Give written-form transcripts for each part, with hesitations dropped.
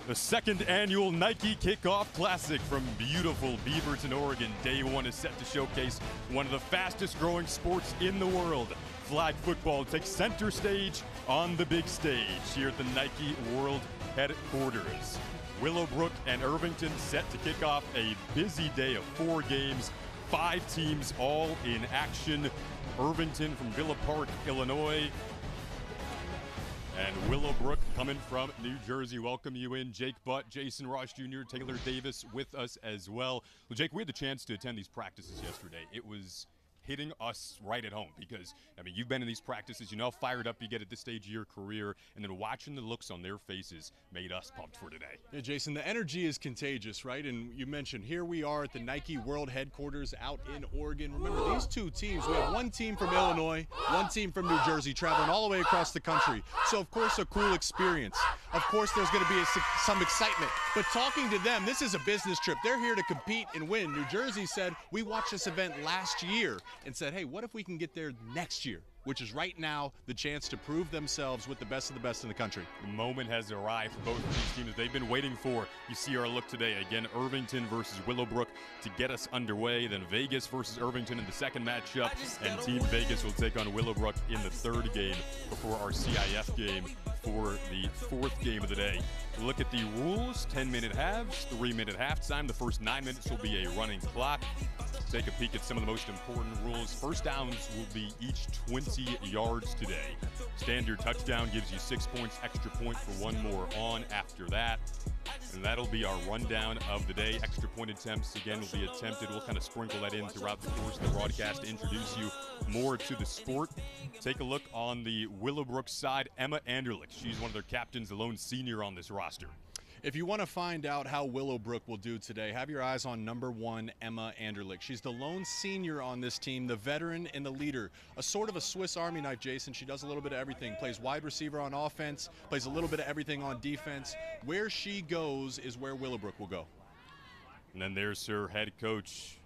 The second annual Nike Kickoff Classic from beautiful Beaverton, Oregon. Day one is set to showcase one of the fastest growing sports in the world. Flag football takes center stage on the big stage here at the Nike World Headquarters. Willowbrook and Irvington set to kick off a busy day of 4 games, 5 teams all in action. Irvington from Villa Park, Illinois, and Willowbrook coming from New Jersey. Welcome you in. Jake Butt, Jason Ross Jr., Taylor Davis with us as well. Well, Jake, we had the chance to attend these practices yesterday. It was hitting us right at home because, I mean, you've been in these practices. You know how fired up you get at this stage of your career, and then watching the looks on their faces made us pumped for today. Yeah, Jason, the energy is contagious, right? And you mentioned here we are at the Nike World Headquarters out in Oregon. Remember, these two teams, we have one team from Illinois, one team from New Jersey, traveling all the way across the country. So, of course, a cool experience. Of course, there's going to be some excitement. But talking to them, this is a business trip. They're here to compete and win. New Jersey said, we watched this event last year and said, hey, what if we can get there next year? Which is right now the chance to prove themselves with the best of the best in the country. The moment has arrived for both of these teams they've been waiting for. You see our look today. Again, Irvington versus Willowbrook to get us underway. Then Vegas versus Irvington in the second matchup. And Team Vegas will take on Willowbrook in the third game before our CIF game for the fourth game of the day. Look at the rules. 10-minute halves, 3-minute halftime. The first 9 minutes will be a running clock. Take a peek at some of the most important rules. First downs will be each 20 yards today. Standard touchdown gives you 6 points, extra point for one more on after that. And that'll be our rundown of the day. Extra point attempts, again, will be attempted. We'll kind of sprinkle that in throughout the course of the broadcast to introduce you more to the sport. Take a look on the Willowbrook side. Emma Anderlich, she's one of their captains, the lone senior on this roster. If you want to find out how Willowbrook will do today, have your eyes on number 1, Emma Anderlich. She's the lone senior on this team, the veteran and the leader. A sort of a Swiss Army knife, Jason. She does a little bit of everything. Plays wide receiver on offense, plays a little bit of everything on defense. Where she goes is where Willowbrook will go. And then there's her head coach.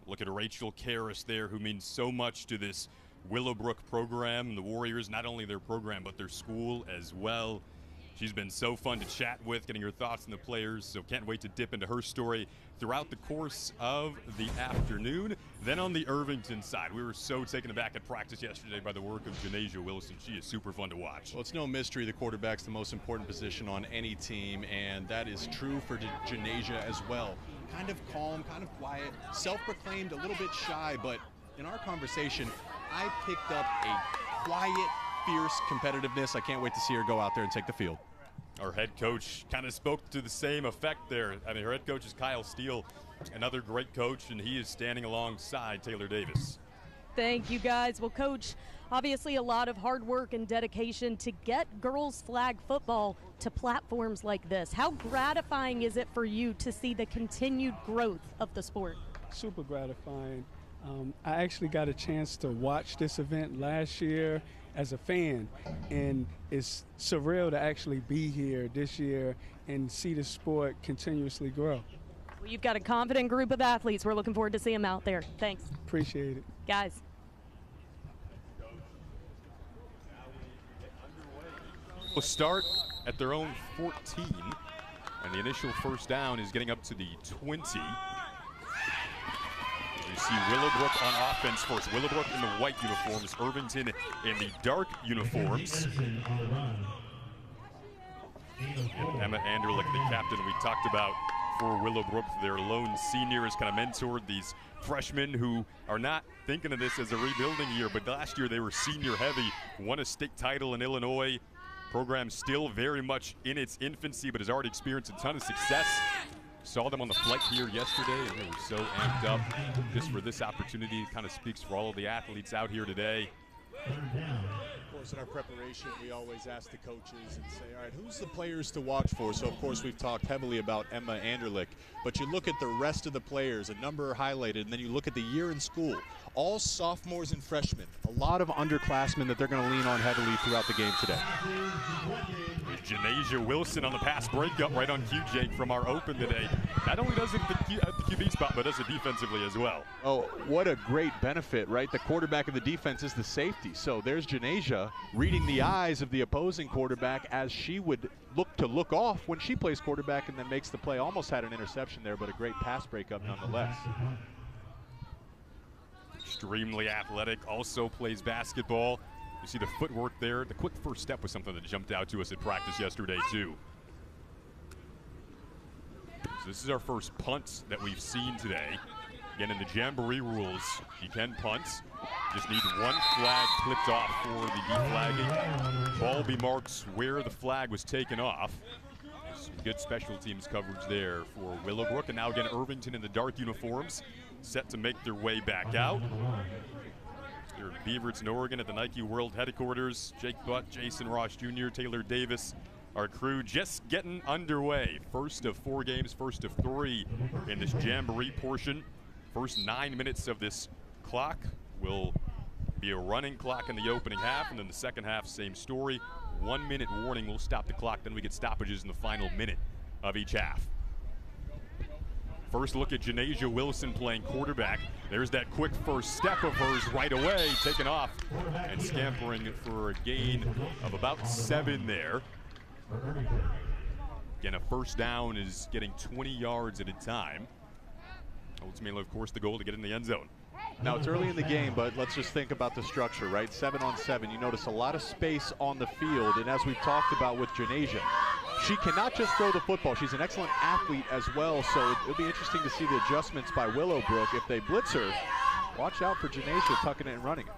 Look at Rachel Karras there, who means so much to this Willowbrook program. The Warriors, not only their program, but their school as well. She's been so fun to chat with, getting her thoughts on the players, so can't wait to dip into her story throughout the course of the afternoon. Then on the Irvington side, we were so taken aback at practice yesterday by the work of Janasia Wilson. She is super fun to watch. Well, it's no mystery the quarterback's the most important position on any team, and that is true for Janasia as well. Kind of calm, kind of quiet, self-proclaimed, a little bit shy, but in our conversation, I picked up a quiet, fierce competitiveness. I can't wait to see her go out there and take the field. Our head coach kind of spoke to the same effect there. I mean, her head coach is Kyle Steele, another great coach, and he is standing alongside Taylor Davis. Thank you, guys. Well, Coach, obviously a lot of hard work and dedication to get girls flag football to platforms like this. How gratifying is it for you to see the continued growth of the sport? Super gratifying. I actually got a chance to watch this event last year as a fan, and it's surreal to actually be here this year and see the sport continuously grow. Well, you've got a confident group of athletes. We're looking forward to seeing them out there. Thanks. Appreciate it. Guys. We'll start at their own 14, and the initial first down is getting up to the 20. You see Willowbrook on offense first. Willowbrook in the white uniforms, Irvington in the dark uniforms. And Emma Anderlich, the captain we talked about for Willowbrook, their lone senior, has kind of mentored these freshmen who are not thinking of this as a rebuilding year, but last year they were senior heavy, won a state title in Illinois. Program still very much in its infancy, but has already experienced a ton of success. Saw them on the flight here yesterday, and they were so amped up just for this opportunity. It kind of speaks for all of the athletes out here today. Of course, in our preparation, we always ask the coaches and say, all right, who's the players to watch for? So, of course, we've talked heavily about Emma Anderlich, but you look at the rest of the players, a number are highlighted, and then you look at the year in school. all sophomores and freshmen. A lot of underclassmen that they're going to lean on heavily throughout the game today. Janasia Wilson on the pass breakup right on cue, Jake, from our open today. Not only does it at the QB spot, but does it defensively as well. Oh, what a great benefit, right? The quarterback of the defense is the safety. So there's Janasia reading the eyes of the opposing quarterback as she would look off when she plays quarterback and then makes the play. Almost had an interception there, but a great pass breakup nonetheless. Extremely athletic, also plays basketball. You see the footwork there. The quick first step was something that jumped out to us at practice yesterday, too. So this is our first punt that we've seen today. Again, in the Jamboree rules, you can punt. Just need one flag clipped off for the deflagging. Ball be marked where the flag was taken off. Some good special teams coverage there for Willowbrook. And now again, Irvington in the dark uniforms, set to make their way back out. Here in Beaverton, Oregon at the Nike World Headquarters. Jake Butt, Jason Ross Jr., Taylor Davis, our crew just getting underway. First of 4 games, first of 3 in this Jamboree portion. First 9 minutes of this clock will be a running clock in the opening half, and then the second half, same story. 1 minute warning will stop the clock, then we get stoppages in the final minute of each half. First look at Janasia Wilson playing quarterback. There's that quick first step of hers right away, taken off and scampering for a gain of about 7 there. Again, a first down is getting 20 yards at a time. Ultimately, of course, the goal to get in the end zone. Now, it's early in the game, but let's just think about the structure, right? 7 on 7. You notice a lot of space on the field, and as we've talked about with Janasia, she cannot just throw the football. She's an excellent athlete as well, so it'll be interesting to see the adjustments by Willowbrook. If they blitz her, watch out for Janasia tucking it and running it.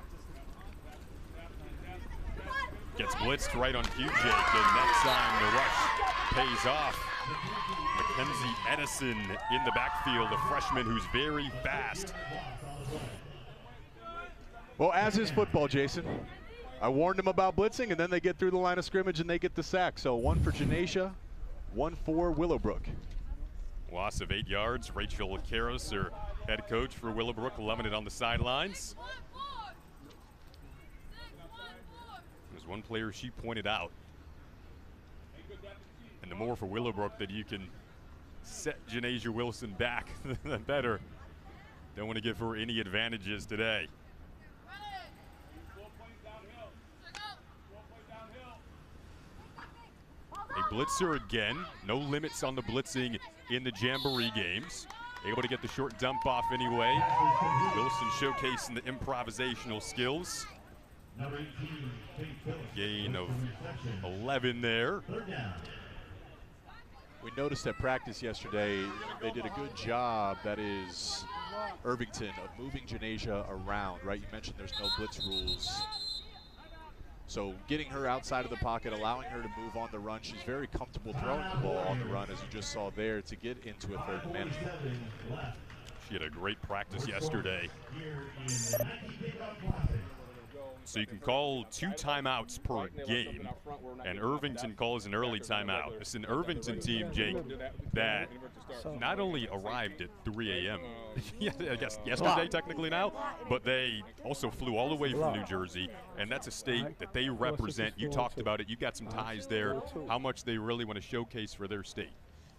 Gets blitzed right on cue, Jake, and next time the rush pays off. Mackenzie Edison in the backfield, a freshman who's very fast. Well, as is football, Jason. I warned them about blitzing, and then they get through the line of scrimmage and they get the sack. So 1 for Janasia, 1 for Willowbrook. Loss of 8 yards. Rachel Karras, her head coach for Willowbrook, loving it on the sidelines. There's one player she pointed out. And the more for Willowbrook that you can set Janasia Wilson back, the better. Don't want to give her any advantages today. They blitz her again. No limits on the blitzing in the Jamboree games. Able to get the short dump off anyway. Wilson showcasing the improvisational skills. Gain of 11 there. We noticed at practice yesterday, they did a good job, that is Irvington, of moving Janasia around, right? You mentioned there's no blitz rules. So getting her outside of the pocket, allowing her to move on the run. She's very comfortable throwing the ball on the run, as you just saw there, to get into a third management. She had a great practice yesterday. So you can call 2 timeouts per game, and Irvington calls an early timeout. It's an Irvington team, Jake, that not only arrived at 3 a.m., yeah, I guess yesterday technically now, but they also flew all the way from New Jersey, and that's a state that they represent. You talked about it. You got some ties there, how much they really want to showcase for their state.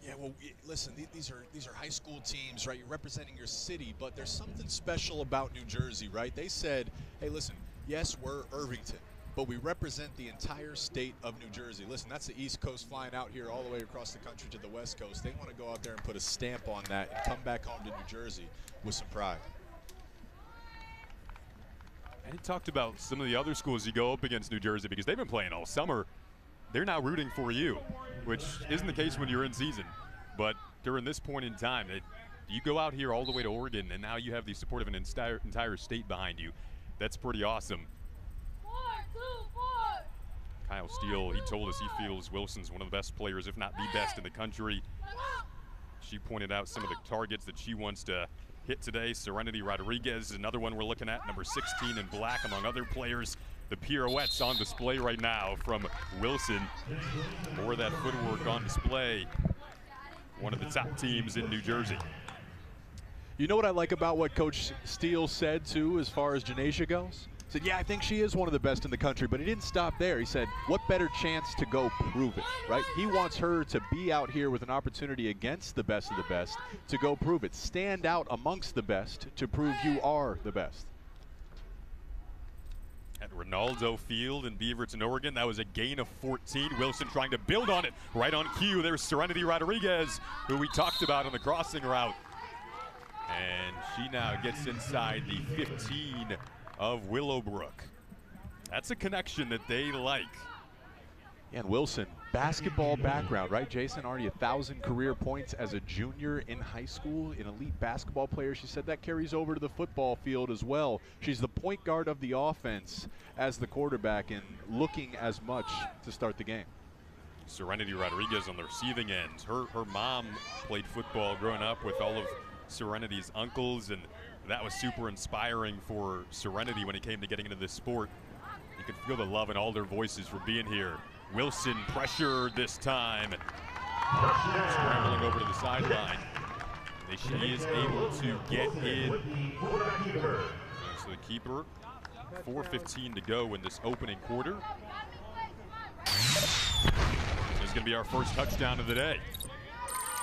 Yeah, well, listen, these are high school teams, right? You're representing your city, but there's something special about New Jersey, right? They said, hey, listen, yes, we're Irvington, but we represent the entire state of New Jersey. Listen, that's the East Coast flying out here all the way across the country to the West Coast. They want to go out there and put a stamp on that and come back home to New Jersey with some pride. And he talked about some of the other schools you go up against New Jersey because they've been playing all summer. They're now rooting for you, which isn't the case when you're in season. But during this point in time, you go out here all the way to Oregon, and now you have the support of an entire state behind you. That's pretty awesome. 4, 2, 4. Kyle Steele, he told us he feels Wilson's one of the best players, if not the best in the country. She pointed out some of the targets that she wants to hit today. Serenity Rodriguez is another one we're looking at, number 16 in black, among other players. The pirouettes on display right now from Wilson. More of that footwork on display. One of the top teams in New Jersey. You know what I like about what Coach Steele said, too, as far as Janasia goes? He said, yeah, I think she is one of the best in the country, but he didn't stop there. He said, what better chance to go prove it, right? He wants her to be out here with an opportunity against the best of the best to go prove it. Stand out amongst the best to prove you are the best. At Ronaldo Field in Beaverton, Oregon, that was a gain of 14. Wilson trying to build on it. Right on cue, there's Serenity Rodriguez, who we talked about on the crossing route. And she now gets inside the 15 of Willowbrook. That's a connection that they like. And Wilson, basketball background, right, Jason? Already 1,000 career points as a junior in high school, an elite basketball player. She said that carries over to the football field as well. She's the point guard of the offense as the quarterback and looking as much to start the game. Serenity Rodriguez on the receiving end. Her mom played football growing up with all of Serenity's uncles, and that was super inspiring for Serenity when it came to getting into this sport. You could feel the love in all their voices for being here. Wilson pressured this time, scrambling over to the sideline. She is able to get in. So the keeper, 4:15 to go in this opening quarter. This is going to be our first touchdown of the day.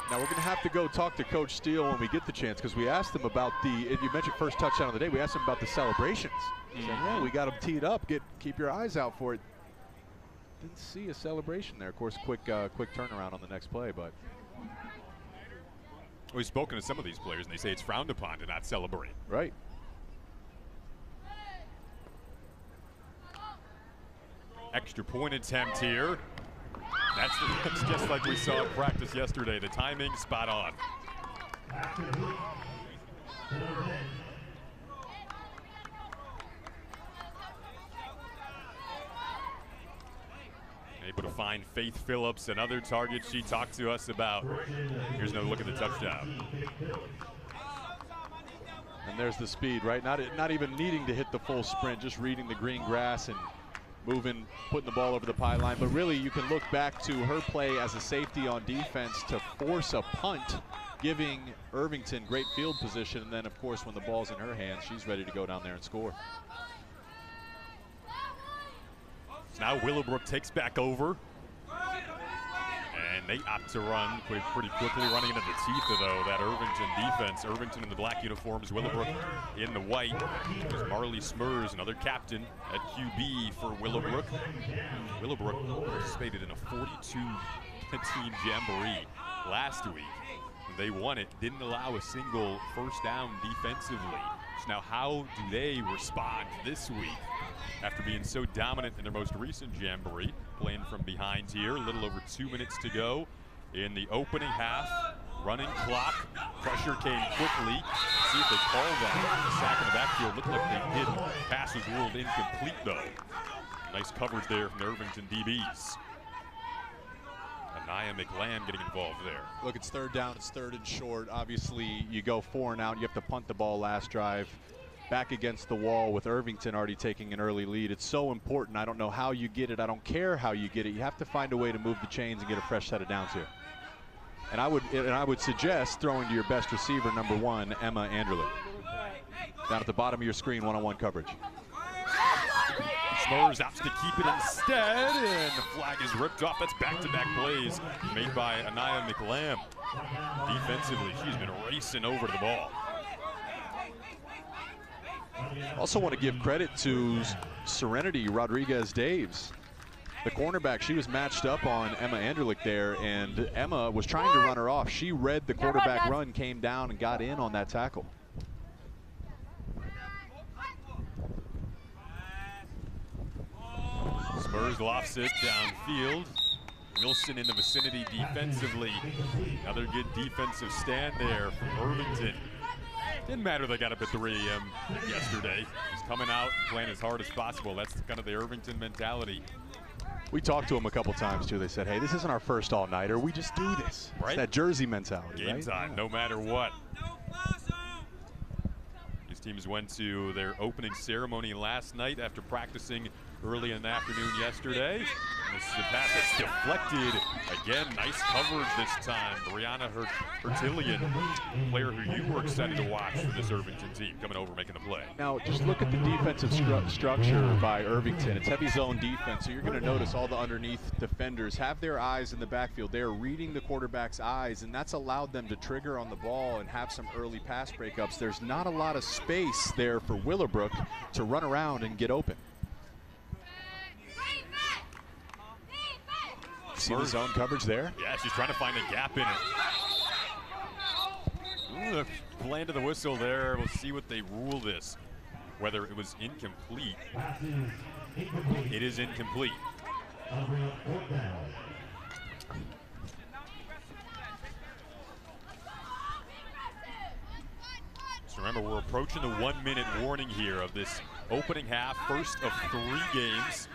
Now we're going to have to go talk to Coach Steele when we get the chance, because we asked him about you mentioned first touchdown of the day, we asked him about the celebrations. He said, yeah, we got them teed up, keep your eyes out for it. Didn't see a celebration there. Of course, quick turnaround on the next play, but. We've spoken to some of these players, and they say it's frowned upon to not celebrate. Right. Extra point attempt here. That's just like we saw in practice yesterday. The timing, spot on. Able to find Faith Phillips, another target she talked to us about. Here's another look at the touchdown. And there's the speed, right? Not even needing to hit the full sprint, just reading the green grass and moving, putting the ball over the pylon. But really, you can look back to her play as a safety on defense to force a punt, giving Irvington great field position. And then, of course, when the ball's in her hands, she's ready to go down there and score. Now Willowbrook takes back over, and they opt to run pretty quickly, running into the teeth of that Irvington defense. Irvington in the black uniforms, Willowbrook in the white. There's Marley Smurs, another captain at QB for Willowbrook. Willowbrook participated in a 42-team Jamboree last week. They won it, didn't allow a single first down defensively. So now how do they respond this week after being so dominant in their most recent Jamboree? Playing from behind here, a little over 2 minutes to go in the opening half. Running clock, pressure came quickly. See if they call that. A sack in the backfield, looked like they did. Pass was ruled incomplete though. Nice coverage there from the Irvington DBs. Anaya McLand getting involved there. Look, it's third down, it's third and short. Obviously, you go 4 and out, you have to punt the ball last drive. Back against the wall with Irvington already taking an early lead. It's so important. I don't know how you get it. I don't care how you get it. You have to find a way to move the chains and get a fresh set of downs here. And I would suggest throwing to your best receiver, number 1, Emma Anderlich. Down at the bottom of your screen, one-on-one coverage. Smurs opts to keep it instead, and the flag is ripped off. That's back-to-back plays made by Anaya McLam. Defensively, she's been racing over to the ball. Also want to give credit to Serenity Rodriguez-Daves. The cornerback, she was matched up on Emma Anderlich there, and Emma was trying to run her off. She read the quarterback run, came down, and got in on that tackle. Spurs lofts it downfield. Wilson in the vicinity defensively. Another good defensive stand there from Irvington. Didn't matter they got up at 3 a.m. yesterday. He's coming out and playing as hard as possible. That's kind of the Irvington mentality. We talked to them a couple times too. They said, hey, this isn't our first all-nighter. We just do this. Right? It's that Jersey mentality, Game right? time, no matter what. These teams went to their opening ceremony last night after practicing early in the afternoon yesterday. This is a pass that's deflected. Again, nice coverage this time. Brianna Hertillion, player who you were excited to watch for this Irvington team, coming over making the play. Now, just look at the defensive structure by Irvington. It's heavy zone defense, so you're going to notice all the underneath defenders have their eyes in the backfield. They are reading the quarterback's eyes, and that's allowed them to trigger on the ball and have some early pass breakups. There's not a lot of space there for Willowbrook to run around and get open. See the zone coverage there? Yeah, she's trying to find a gap in it. Ooh, the land of the whistle there. We'll see what they rule this. Whether it was incomplete. It is incomplete. So remember, we're approaching the 1-minute warning here of this opening half, first of 3 games.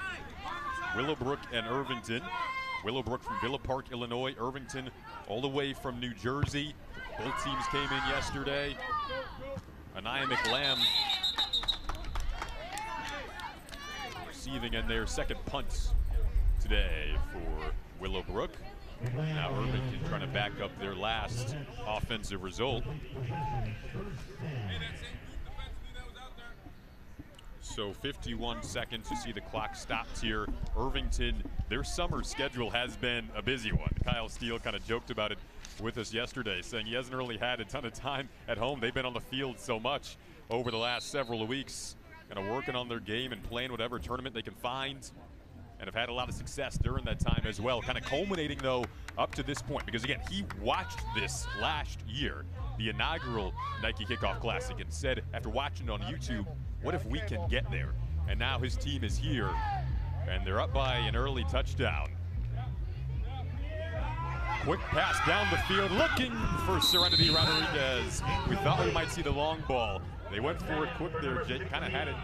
Willowbrook and Irvington. Willowbrook from Villa Park, Illinois. Irvington all the way from New Jersey. Both teams came in yesterday. Anaya McLam receiving in their second punt today for Willowbrook. Now Irvington trying to back up their last offensive result. So 51 seconds, you see the clock stopped here. Irvington, their summer schedule has been a busy one. Kyle Steele kind of joked about it with us yesterday, saying he hasn't really had a ton of time at home. They've been on the field so much over the last several weeks, kind of working on their game and playing whatever tournament they can find, and have had a lot of success during that time as well. Kind of culminating, though, up to this point, because again, he watched this last year, the inaugural Nike Kickoff Classic, and said after watching it on YouTube, what if we can get there? And now his team is here, and they're up by an early touchdown. Quick pass down the field, looking for Serenity Rodriguez. We thought we might see the long ball. They went for it quick there. Jake kind of had it.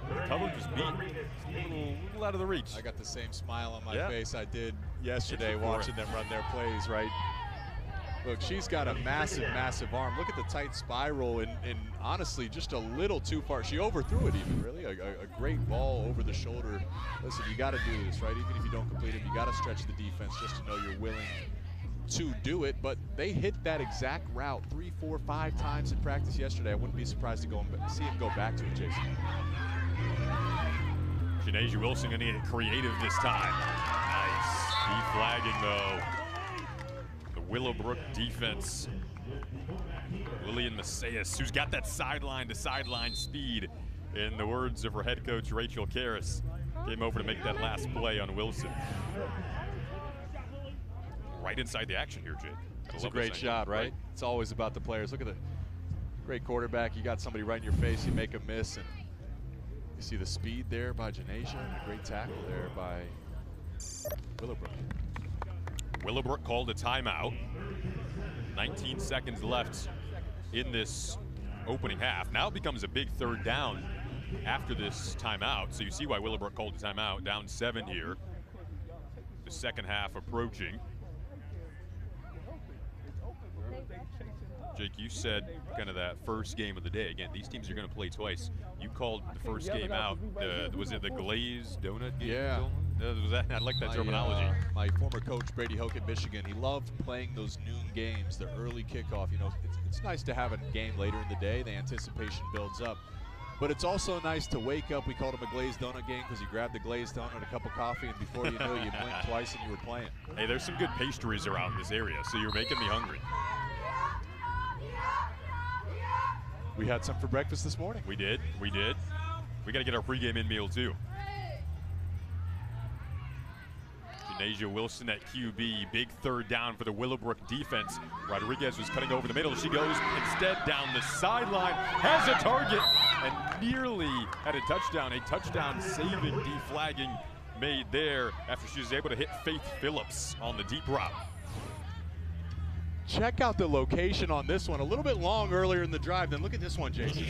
The cover just beat. A little out of the reach. I got the same smile on my face I did yesterday watching them run their plays, right? Look, she's got a massive, massive arm. Look at the tight spiral and honestly, just a little too far. She overthrew it even, really. A great ball over the shoulder. Listen, you got to do this, right? Even if you don't complete it, you got to stretch the defense just to know you're willing to do it. But they hit that exact route 3, 4, 5 times in practice yesterday. I wouldn't be surprised to see him go back to it, Jason. Janasia Wilson going to get creative this time. Nice. Deflagging, though. The Willowbrook defense. Lillian Macias, who's got that sideline-to-sideline speed. In the words of her head coach, Rachel Karras, came over to make that last play on Wilson. Right inside the action here, Jake. It's a great shot, right? It's always about the players. Look at the great quarterback. You got somebody right in your face, you make a miss, and you see the speed there by Janasia, and a great tackle there by Willowbrook. Willowbrook called a timeout. 19 seconds left in this opening half. Now it becomes a big third down after this timeout. So you see why Willowbrook called a timeout. Down 7 here. The second half approaching. Jake, you said kind of that first game of the day. Again, these teams are going to play twice. You called the first game out. Was it the glazed donut game? Yeah. Was that? I like that terminology. My former coach, Brady Hoke at Michigan, he loved playing those noon games, the early kickoff. You know, it's nice to have a game later in the day. The anticipation builds up. But it's also nice to wake up. We called him a glazed donut game because you grabbed the glazed donut, a cup of coffee, and before you knew, you blinked twice and you were playing. Hey, there's some good pastries around this area, so you're making me hungry. We had some for breakfast this morning. We did. We got to get our pregame in meal, too. Janasia Wilson at QB. Big third down for the Willowbrook defense. Rodriguez was cutting over the middle. She goes instead down the sideline. Has a target and nearly had a touchdown. A touchdown-saving deflagging made there after she was able to hit Faith Phillips on the deep route. Check out the location on this one. A little bit long earlier in the drive. Then look at this one, Jason.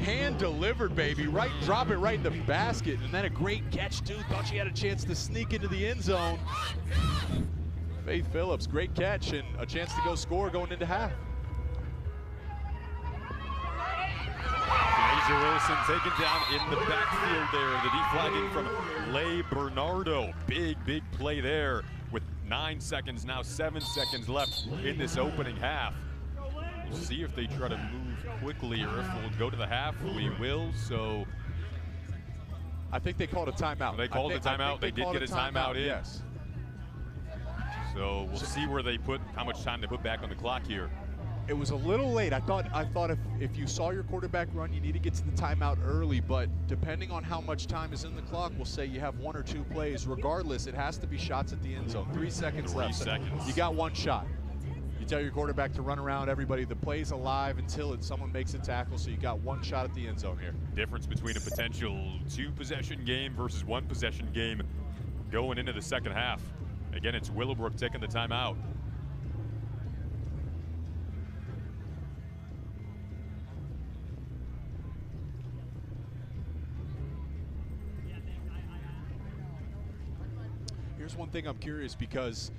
Hand delivered, baby. Right, drop it right in the basket. And then a great catch, too. Thought she had a chance to sneak into the end zone. Faith Phillips, great catch and a chance to go score going into half. Janasia Wilson taken down in the backfield there. The deflagging from Leigh Bernardo. Big play there with 9 seconds, now 7 seconds left in this opening half. We'll see if they try to move quickly or if we'll go to the half. We will, so. I think they called a timeout. They called a timeout. They did get a timeout in. Yes. So we'll see where they put, how much time they put back on the clock here. It was a little late. I thought if you saw your quarterback run, you need to get to the timeout early, but depending on how much time is in the clock, we'll say you have 1 or 2 plays. Regardless, it has to be shots at the end zone. 3 seconds left. 3 seconds. You got 1 shot. You tell your quarterback to run around everybody. The play's alive until someone makes a tackle, so you got 1 shot at the end zone here. Difference between a potential 2-possession game versus 1-possession game going into the second half. Again, it's Willowbrook taking the timeout. Here's one thing I'm curious because,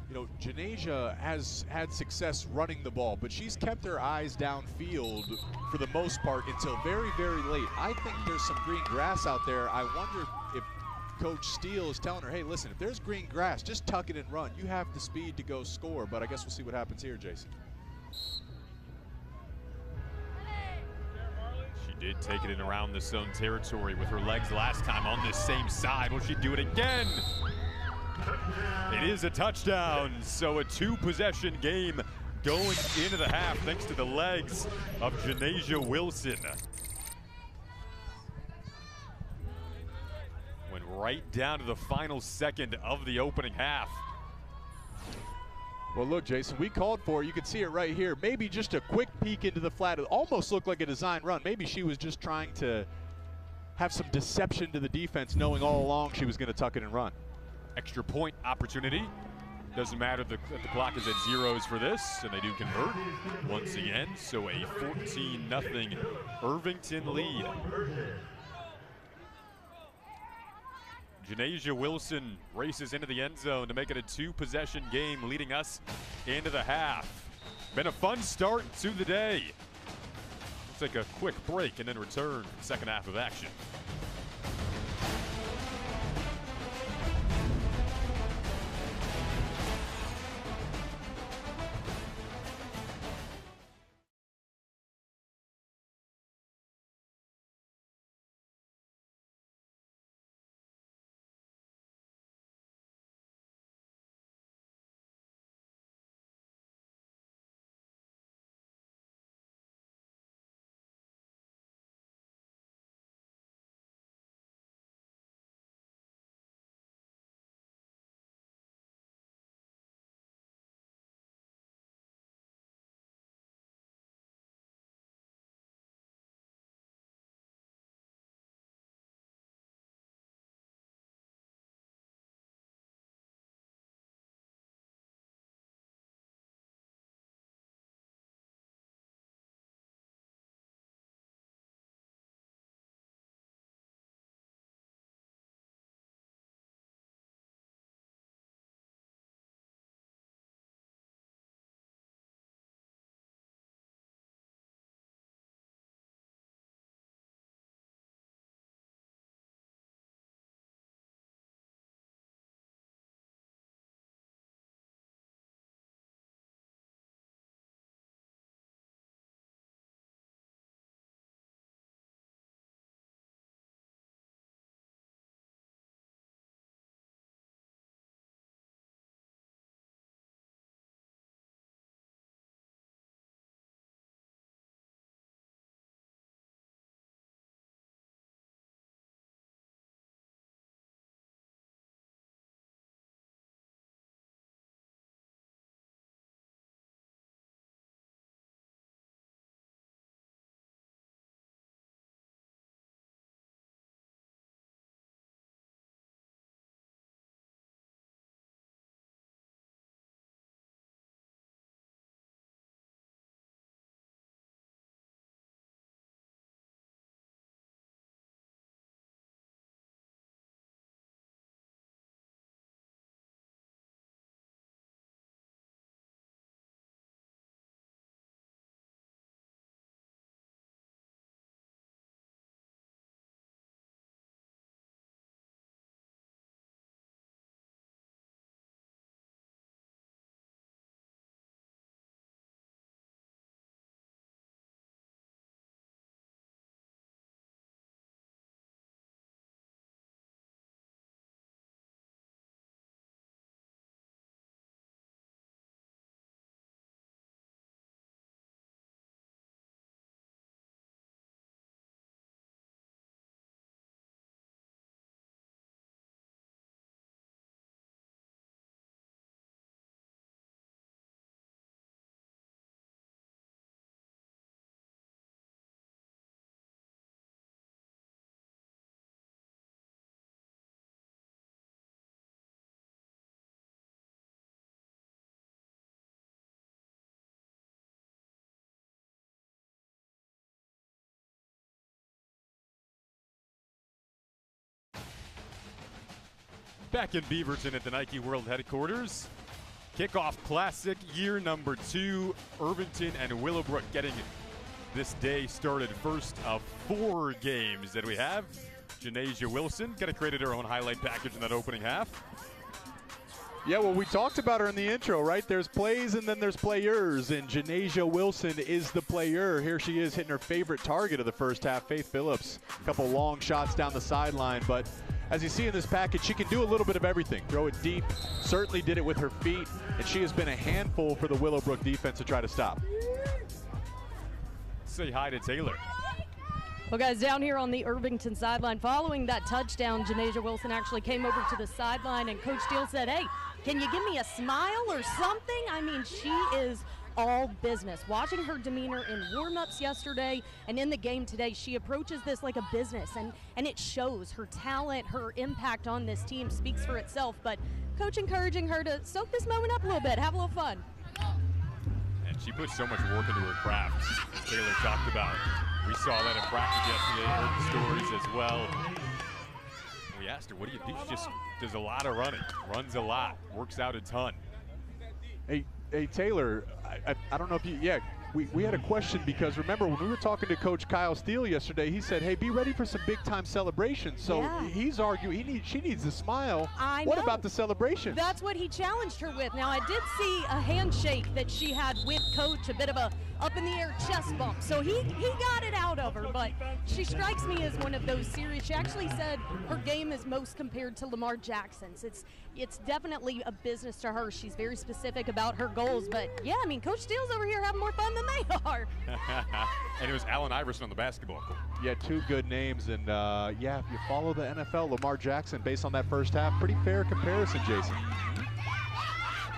you know, Janasia has had success running the ball, but she's kept her eyes downfield for the most part until very late. I think there's some green grass out there. I wonder if Coach Steele is telling her, hey, listen, if there's green grass, just tuck it and run. You have the speed to go score, but I guess we'll see what happens here, Jason. She did take it in around the zone territory with her legs last time on this same side. Will she do it again? It is a touchdown, so a 2-possession game going into the half thanks to the legs of Janasia Wilson. Went right down to the final second of the opening half. Well, look, Jason, we called for it. You can see it right here. Maybe just a quick peek into the flat. It almost looked like a design run. Maybe she was just trying to have some deception to the defense, knowing all along she was going to tuck it and run. Extra point opportunity. Doesn't matter that the clock is at zeros for this, and they do convert once again. So a 14-0 Irvington lead. Janasia Wilson races into the end zone to make it a 2-possession game, leading us into the half. Been a fun start to the day. We'll take a quick break and then return for the second half of action. Back in Beaverton at the Nike World Headquarters. Kickoff Classic, year number 2. Irvington and Willowbrook getting this day started. First of 4 games that we have. Janasia Wilson got to create her own highlight package in that opening half. Yeah, well, we talked about her in the intro, right? There's plays and then there's players, and Janasia Wilson is the player. Here she is hitting her favorite target of the first half, Faith Phillips. A couple long shots down the sideline, but as you see in this package, she can do a little bit of everything. Throw it deep, certainly did it with her feet, and she has been a handful for the Willowbrook defense to try to stop. Say hi to Taylor. Well, guys, down here on the Irvington sideline, following that touchdown, Janasia Wilson actually came over to the sideline, and Coach Steele said, hey, can you give me a smile or something? I mean, she is all business. Watching her demeanor in warm-ups yesterday and in the game today, she approaches this like a business, and it shows. Her talent, her impact on this team speaks for itself, but Coach encouraging her to soak this moment up a little bit, have a little fun. And she put so much work into her craft, as Taylor talked about. We saw that in practice yesterday, heard the stories as well. We asked her, what do you do? She just does a lot of running, runs a lot, works out a ton. Hey Taylor, I don't know if you, we had a question because remember when we were talking to Coach Kyle Steele yesterday, he said, hey, be ready for some big-time celebrations. So he's arguing she needs the smile. What about the celebration? That's what he challenged her with. Now, I did see a handshake that she had with Coach, a bit of a up-in-the-air chest bump. So he got it out of her, but she strikes me as one of those serious. She actually said her game is most compared to Lamar Jackson's. It's definitely a business to her. She's very specific about her goals, but yeah, I mean, Coach Steele's over here having more fun than they are. And it was Allen Iverson on the basketball court. Yeah, 2 good names, and if you follow the NFL, Lamar Jackson, based on that first half, pretty fair comparison, Jason.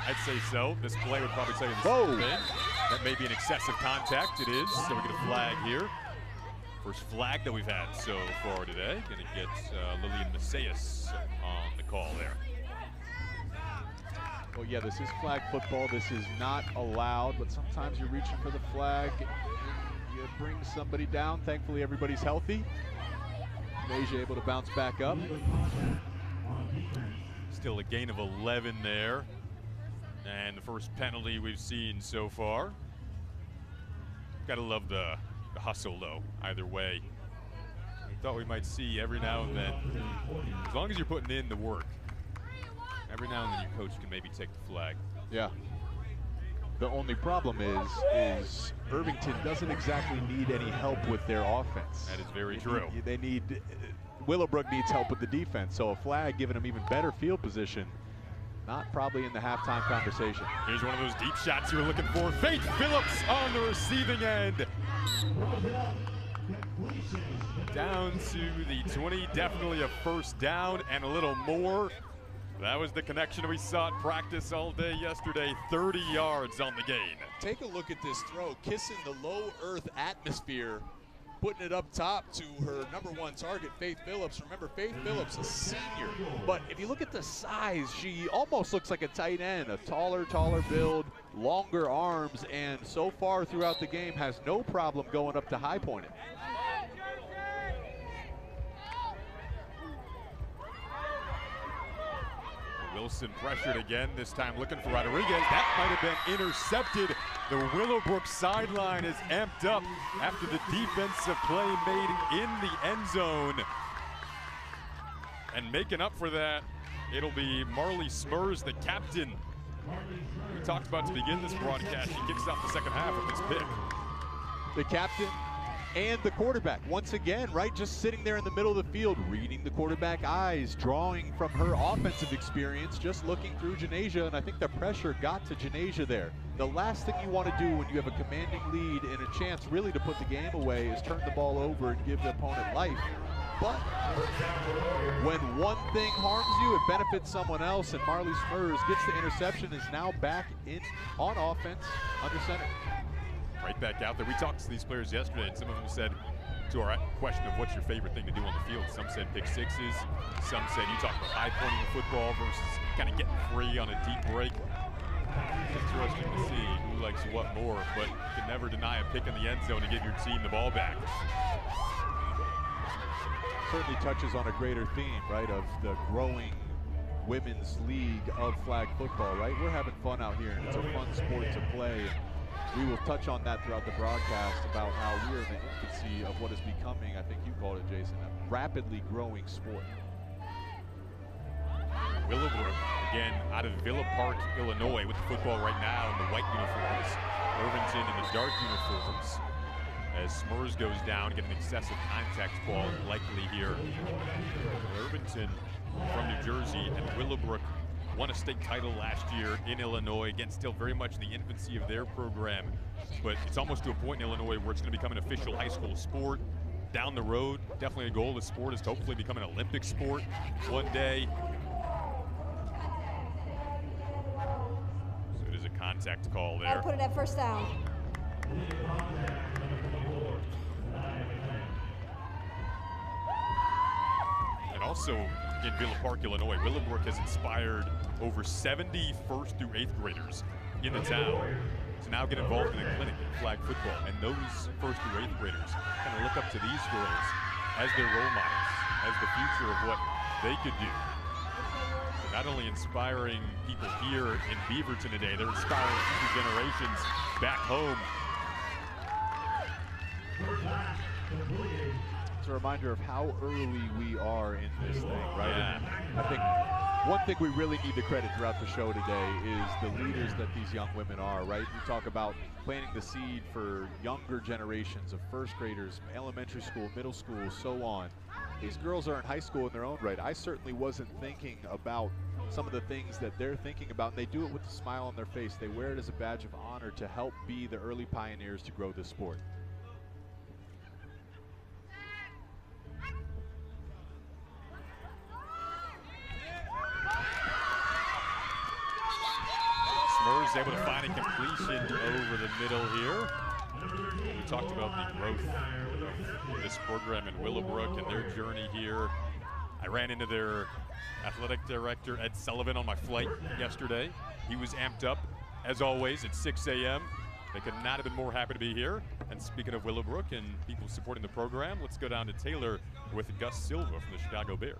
I'd say so. This play would probably tell you the same thing. That may be an excessive contact. It is, so we get a flag here. First flag that we've had so far today. Going to get Lillian Macias on the call there. Well, yeah, this is flag football. This is not allowed, but sometimes you're reaching for the flag and you bring somebody down. Thankfully, everybody's healthy. Asia able to bounce back up. Still a gain of 11 there. And the first penalty we've seen so far. Gotta love the hustle, though, either way. I thought we might see every now and then, as long as you're putting in the work, every now and then your coach can maybe take the flag. Yeah. The only problem is Irvington doesn't exactly need any help with their offense. That is very true. They need Willowbrook needs help with the defense, so a flag giving them even better field position. Not probably in the halftime conversation. Here's one of those deep shots you were looking for. Faith Phillips on the receiving end. Down to the 20, definitely a first down and a little more. That was the connection we saw at practice all day yesterday. 30 yards on the gain. Take a look at this throw, kissing the low earth atmosphere, putting it up top to her #1 target, Faith Phillips. Remember, Faith Phillips, a senior. But if you look at the size, she almost looks like a tight end, a taller build, longer arms, and so far throughout the game has no problem going up to high point it. Wilson pressured again, this time looking for Rodriguez. That might have been intercepted. The Willowbrook sideline is amped up after the defensive play made in the end zone. And making up for that, it'll be Marley Smurs, the captain. We talked about to begin this broadcast. She kicks off the second half of this pick. The captain and the quarterback, once again, right, just sitting there in the middle of the field, reading the quarterback eyes, drawing from her offensive experience, just looking through Janasia, and I think the pressure got to Janasia there. The last thing you want to do when you have a commanding lead and a chance really to put the game away is turn the ball over and give the opponent life. But when one thing harms you, it benefits someone else, and Marley Smurs gets the interception, is now back in on offense under center. Right back out there. We talked to these players yesterday, and some of them said, to our question of what's your favorite thing to do on the field, some said pick sixes, some said you talk about high pointing the football versus kind of getting free on a deep break. It's interesting to see who likes what more, but you can never deny a pick in the end zone to give your team the ball back. Certainly touches on a greater theme, right, of the growing women's league of flag football, right? We're having fun out here, and it's a fun sport to play. We will touch on that throughout the broadcast about how we are in the infancy of what is becoming, I think you called it, Jason, a rapidly growing sport. Willowbrook, again, out of Villa Park, Illinois, with the football right now in the white uniforms. Irvington in the dark uniforms. As Smurs goes down, get an excessive contact call likely here. Irvington from New Jersey and Willowbrook won a state title last year in Illinois. Again, still very much in the infancy of their program. But it's almost to a point in Illinois where it's going to become an official high school sport. Down the road, definitely a goal of the sport is to hopefully become an Olympic sport one day. So it is a contact call there. I'll put it at first down. And also in Villa Park, Illinois, Willowbrook has inspired over 70 first through 8th graders in the town to now get involved in a clinic in flag football. And those first through 8th graders kind of look up to these girls as their role models, as the future of what they could do. They're not only inspiring people here in Beaverton today, they're inspiring future generations back home. It's a reminder of how early we are in this thing, right? Yeah. And I think one thing we really need to credit throughout the show today is the leaders that these young women are, right? We talk about planting the seed for younger generations of first graders, elementary school, middle school, so on. These girls are in high school in their own right. I certainly wasn't thinking about some of the things that they're thinking about, and they do it with a smile on their face. They wear it as a badge of honor to help be the early pioneers to grow this sport. Smurs able to find a completion over the middle here. We talked about the growth of this program in Willowbrook and their journey here. I ran into their athletic director, Ed Sullivan, on my flight yesterday. He was amped up, as always, at 6 a.m. They could not have been more happy to be here. And speaking of Willowbrook and people supporting the program, let's go down to Taylor with Gus Silva from the Chicago Bears.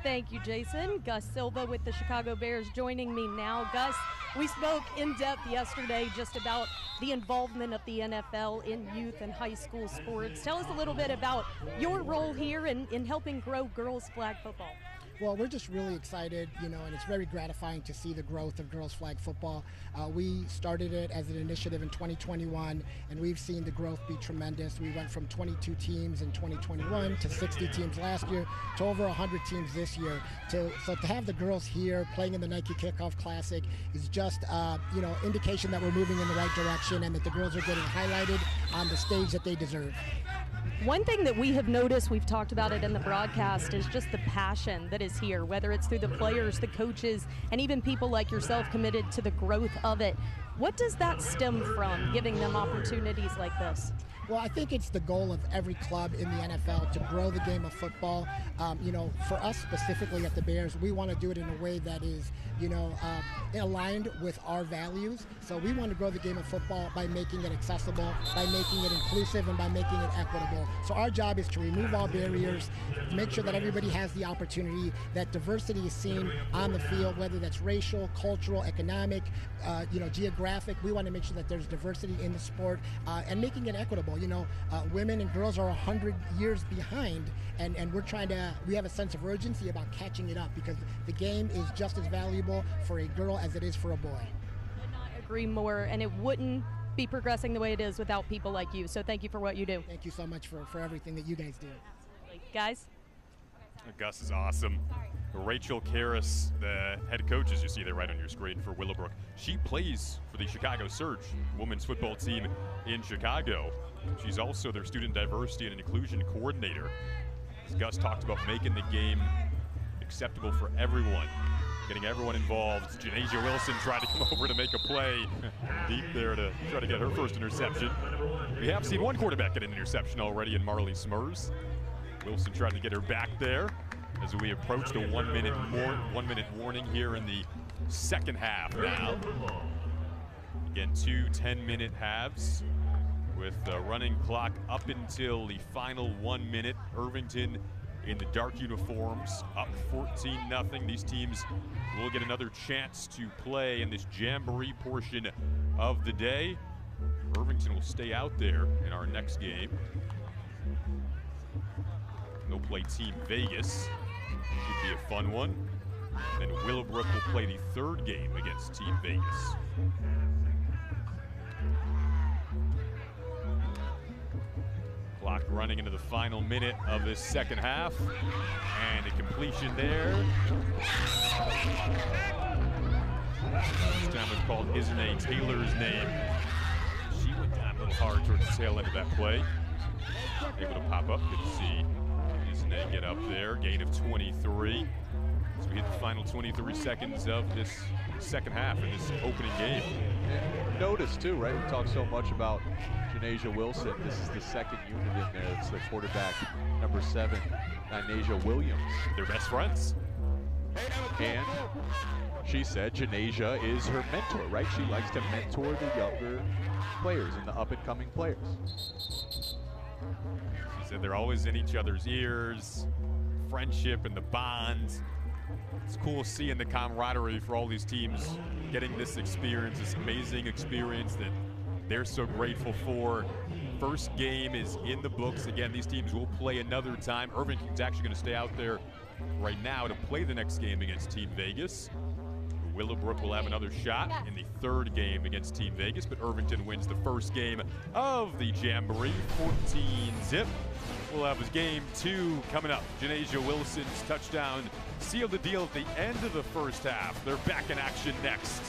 Thank you, Jason. Gus Silva with the Chicago Bears joining me now. Gus, we spoke in depth yesterday just about the involvement of the NFL in youth and high school sports. Tell us a little bit about your role here in helping grow girls flag football. Well, we're just really excited, and it's very gratifying to see the growth of girls flag football. We started it as an initiative in 2021, and we've seen the growth be tremendous. We went from 22 teams in 2021 to 60 teams last year to over 100 teams this year. So to have the girls here playing in the Nike Kickoff Classic is just, indication that we're moving in the right direction and that the girls are getting highlighted on the stage that they deserve. One thing that we have noticed, we've talked about it in the broadcast, is just the passion that is here, whether it's through the players, the coaches, and even people like yourself committed to the growth of it. What does that stem from, giving them opportunities like this? Well, I think it's the goal of every club in the NFL to grow the game of football. For us specifically at the Bears, we want to do it in a way that is, aligned with our values. So we want to grow the game of football by making it accessible, by making it inclusive, and by making it equitable. So our job is to remove all barriers, to make sure that everybody has the opportunity, that diversity is seen on the field, whether that's racial, cultural, economic, geographic. We want to make sure that there's diversity in the sport and making it equitable. Women and girls are 100 years behind, and we have a sense of urgency about catching it up because the game is just as valuable for a girl as it is for a boy. Could not agree more, and it wouldn't be progressing the way it is without people like you. So thank you for what you do. Thank you so much for everything that you guys do. Absolutely. Guys? Gus is awesome. Rachel Karras, the head coach, as you see there right on your screen for Willowbrook, she plays for the Chicago Surge women's football team in Chicago. She's also their student diversity and inclusion coordinator. As Gus talked about making the game acceptable for everyone, getting everyone involved. Janasia Wilson tried to come over to make a play deep there to try to get her first interception. We have seen one quarterback get an interception already in Marley Smurs. Wilson tried to get her back there as we approach the 1 minute warning here in the second half now. Again, 2 10-minute halves with the running clock up until the final 1 minute. Irvington in the dark uniforms, up 14-0. These teams will get another chance to play in this Jamboree portion of the day. Irvington will stay out there in our next game. They'll play Team Vegas. Should be a fun one. Then Willowbrook will play the third game against Team Vegas. Clock running into the final minute of this second half. And a completion there. This time it's called Isney Taylor's name. She went down a little hard towards the tail end of that play. Able to pop up. Good to see Isney get up there. Gain of 23. So we hit the final 23 seconds of this second half in this opening game. And notice too, right? We talk so much about Janasia Wilson. This is the second unit in there. It's the quarterback, number 7, Nynasia Williams. They're best friends. And she said Janasia is her mentor, right? She likes to mentor the younger players and the up-and-coming players. She said they're always in each other's ears, friendship and the bonds. It's cool seeing the camaraderie for all these teams getting this experience, this amazing experience that they're so grateful for. First game is in the books. Again, these teams will play another time. Irvington's actually going to stay out there right now to play the next game against Team Vegas. Willowbrook will have another shot in the third game against Team Vegas, but Irvington wins the first game of the Jamboree, 14-0. We'll have his game 2 coming up. Janasia Wilson's touchdown sealed the deal at the end of the first half. They're back in action next.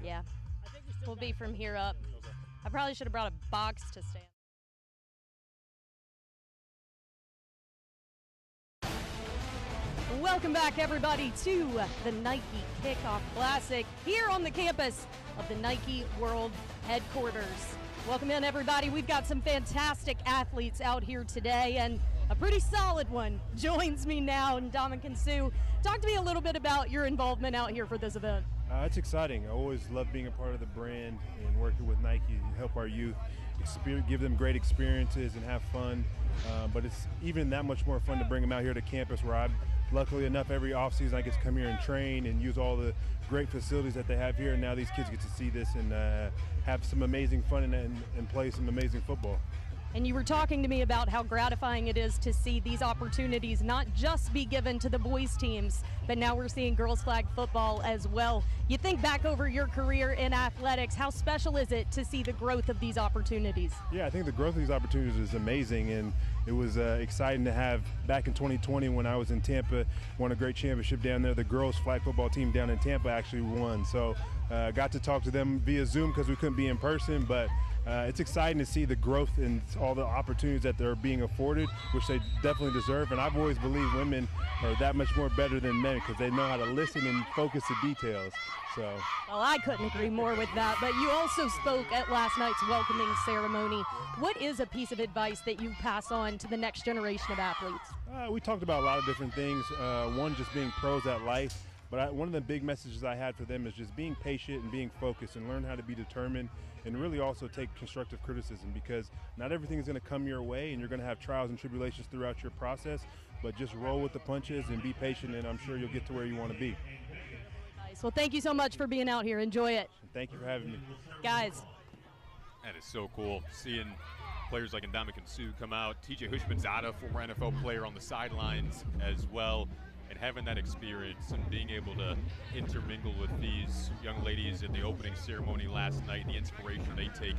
Yeah, we'll be from here up. I probably should have brought a box to stand. Welcome back, everybody, to the Nike Kickoff Classic here on the campus of the Nike World Headquarters. Welcome in, everybody. We've got some fantastic athletes out here today, and a pretty solid one joins me now, Ndamukong Suh. Talk to me a little bit about your involvement out here for this event. It's exciting. I always love being a part of the brand and working with Nike to help our youth, give them great experiences and have fun. But it's even that much more fun to bring them out here to campus where I'm luckily enough every offseason I get to come here and train and use all the great facilities that they have here. And now these kids get to see this and have some amazing fun and play some amazing football. And you were talking to me about how gratifying it is to see these opportunities not just be given to the boys teams, but now we're seeing girls flag football as well. You think back over your career in athletics, how special is it to see the growth of these opportunities? Yeah, I think the growth of these opportunities is amazing, and it was exciting to have back in 2020 when I was in Tampa, won a great championship down there. The girls flag football team down in Tampa actually won. So got to talk to them via Zoom because we couldn't be in person, but it's exciting to see the growth and all the opportunities that they're being afforded, which they definitely deserve. And I've always believed women are that much more better than men because they know how to listen and focus the details. So. Well, I couldn't agree more with that, but you also spoke at last night's welcoming ceremony. What is a piece of advice that you pass on to the next generation of athletes? We talked about a lot of different things. One, just being pros at life. But one of the big messages I had for them is just being patient and being focused and learn how to be determined and really also take constructive criticism, because not everything is going to come your way and you're going to have trials and tribulations throughout your process, but just roll with the punches and be patient, and I'm sure you'll get to where you want to be. Nice. Well, thank you so much for being out here. Enjoy it. Thank you for having me. Guys. That is so cool, seeing players like Ndamukong Suh come out, TJ Hushmanzada, former NFL player, on the sidelines as well. And having that experience and being able to intermingle with these young ladies at the opening ceremony last night, the inspiration they take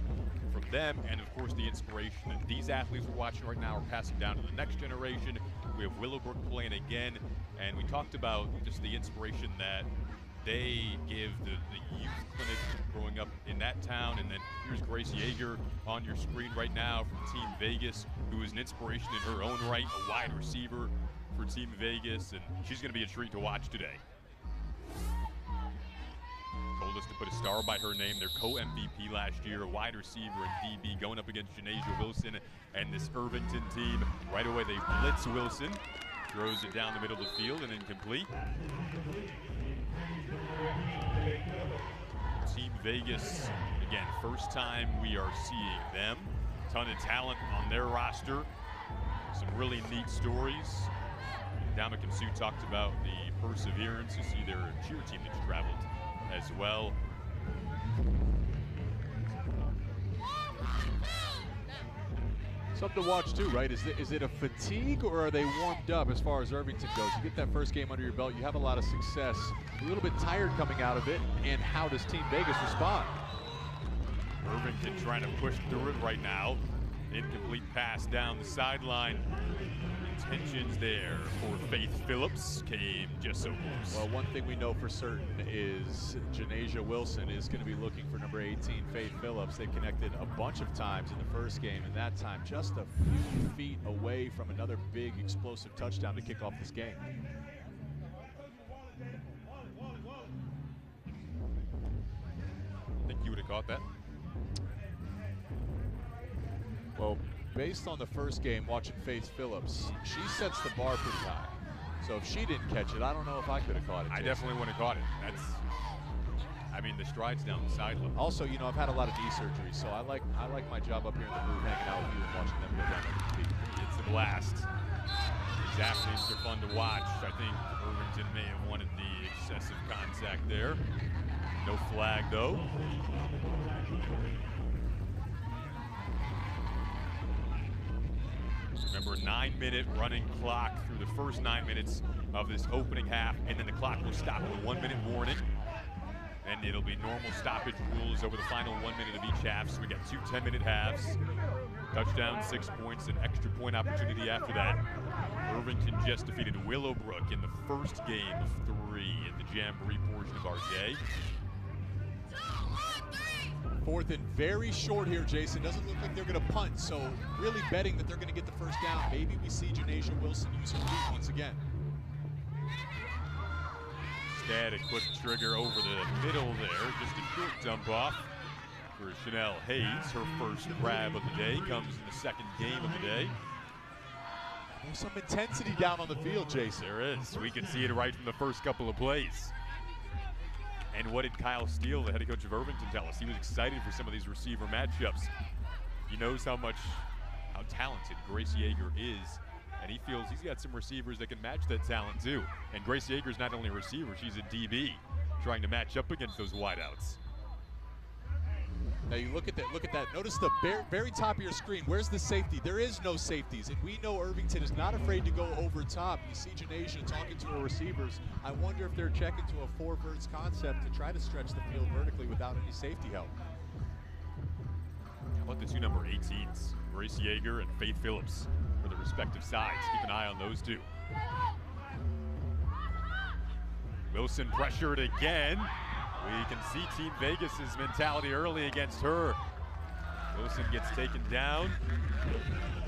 from them, and of course the inspiration that these athletes we're watching right now are passing down to the next generation. We have Willowbrook playing again, and we talked about just the inspiration that they give the youth clinic growing up in that town. And then here's Grace Yeager on your screen right now from Team Vegas, who is an inspiration in her own right, a wide receiver for Team Vegas, and she's going to be a treat to watch today. Told us to put a star by her name. Their co-MVP last year, a wide receiver and DB, going up against Janasia Wilson and this Irvington team. Right away they blitz Wilson, throws it down the middle of the field and incomplete. Team Vegas, again, first time we are seeing them. Ton of talent on their roster. Some really neat stories. Ndamukong Suh talked about the perseverance. You see their cheer team that's traveled as well. Something to watch too, right? Is it a fatigue, or are they warmed up as far as Irvington goes? You get that first game under your belt, you have a lot of success. A little bit tired coming out of it, and how does Team Vegas respond? Irvington trying to push through it right now. Incomplete pass down the sideline. Intentions there for Faith Phillips came just so close. Well, one thing we know for certain is Janasia Wilson is going to be looking for number 18, Faith Phillips. They connected a bunch of times in the first game, and that time just a few feet away from another big explosive touchdown to kick off this game. I think you would have caught that. Well, based on the first game, watching Faith Phillips, she sets the bar pretty high. So if she didn't catch it, I don't know if I could have caught it. I definitely would have caught it. That's, I mean, the strides down the sideline. Also, you know, I've had a lot of knee surgery, so I like my job up here in the booth, hanging out with you and watching them go down there and compete. It's a blast. These athletes are fun to watch. I think Irvington may have wanted the excessive contact there. No flag, though. Remember, a 9-minute running clock through the first 9 minutes of this opening half, and then the clock will stop with a 1-minute warning. And it'll be normal stoppage rules over the final 1 minute of each half. So we got two 10-minute halves. Touchdown, 6 points, an extra point opportunity after that. Irvington just defeated Willowbrook in the first game of 3 in the Jamboree portion of our day. 4th and very short here, Jason. Doesn't look like they're going to punt, so really betting that they're going to get the first down. Maybe we see Janasia Wilson use her feet once again. Instead, a quick trigger over the middle there. Just a short dump off for Chanel Hayes. Her first grab of the day comes in the second game of the day. There's some intensity down on the field, Jason. There is. We can see it right from the first couple of plays. And what did Kyle Steele, the head coach of Irvington, tell us? He was excited for some of these receiver matchups. He knows how talented Grace Yeager is, and he feels he's got some receivers that can match that talent too. And Grace Yeager's not only a receiver, she's a DB, trying to match up against those wideouts. Now you look at that. Notice the very top of your screen. Where's the safety? There is no safeties, and we know Irvington is not afraid to go over top. You see Janasia talking to her receivers. I wonder if they're checking to a 4 verts concept to try to stretch the field vertically without any safety help. How about the two number 18s, Grace Yeager and Faith Phillips, for the respective sides? Keep an eye on those two. Wilson pressured again. We can see Team Vegas's mentality early against her. Wilson gets taken down.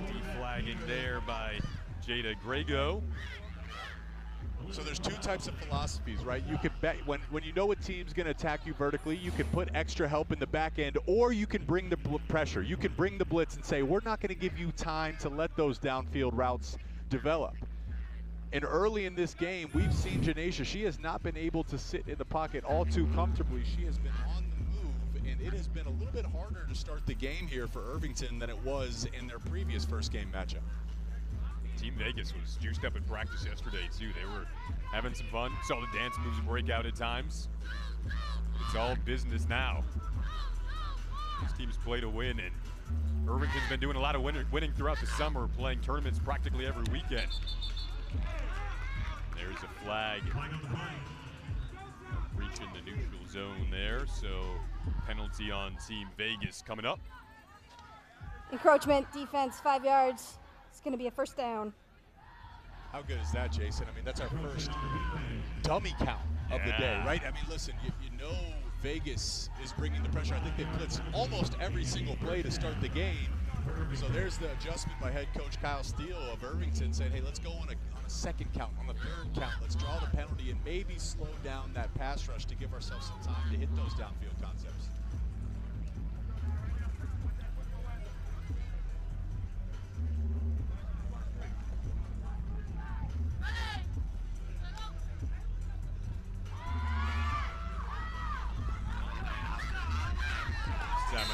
Deflagging there by Jada Grego. So there's 2 types of philosophies, right? You can bet when you know a team's going to attack you vertically, you can put extra help in the back end, or you can bring the pressure. You can bring the blitz and say, we're not going to give you time to let those downfield routes develop. And early in this game, we've seen Janasia. She has not been able to sit in the pocket all too comfortably. She has been on the move, and it has been a little bit harder to start the game here for Irvington than it was in their previous first game matchup. Team Vegas was juiced up in practice yesterday, too. They were having some fun. Saw the dance moves break out at times. It's all business now. These teams play to win, and Irvington's been doing a lot of winning throughout the summer, playing tournaments practically every weekend. There's a flag. Reaching the neutral zone there, so penalty on Team Vegas coming up. Encroachment, defense, 5 yards. It's going to be a first down. How good is that, Jason? I mean, that's our first dummy count of the day, right? I mean, listen, you know Vegas is bringing the pressure. I think they've blitzed almost every single play to start the game. So there's the adjustment by head coach Kyle Steele of Irvington saying, hey, let's go on a second count, on the 3rd count. Let's draw the penalty and maybe slow down that pass rush to give ourselves some time to hit those downfield concepts.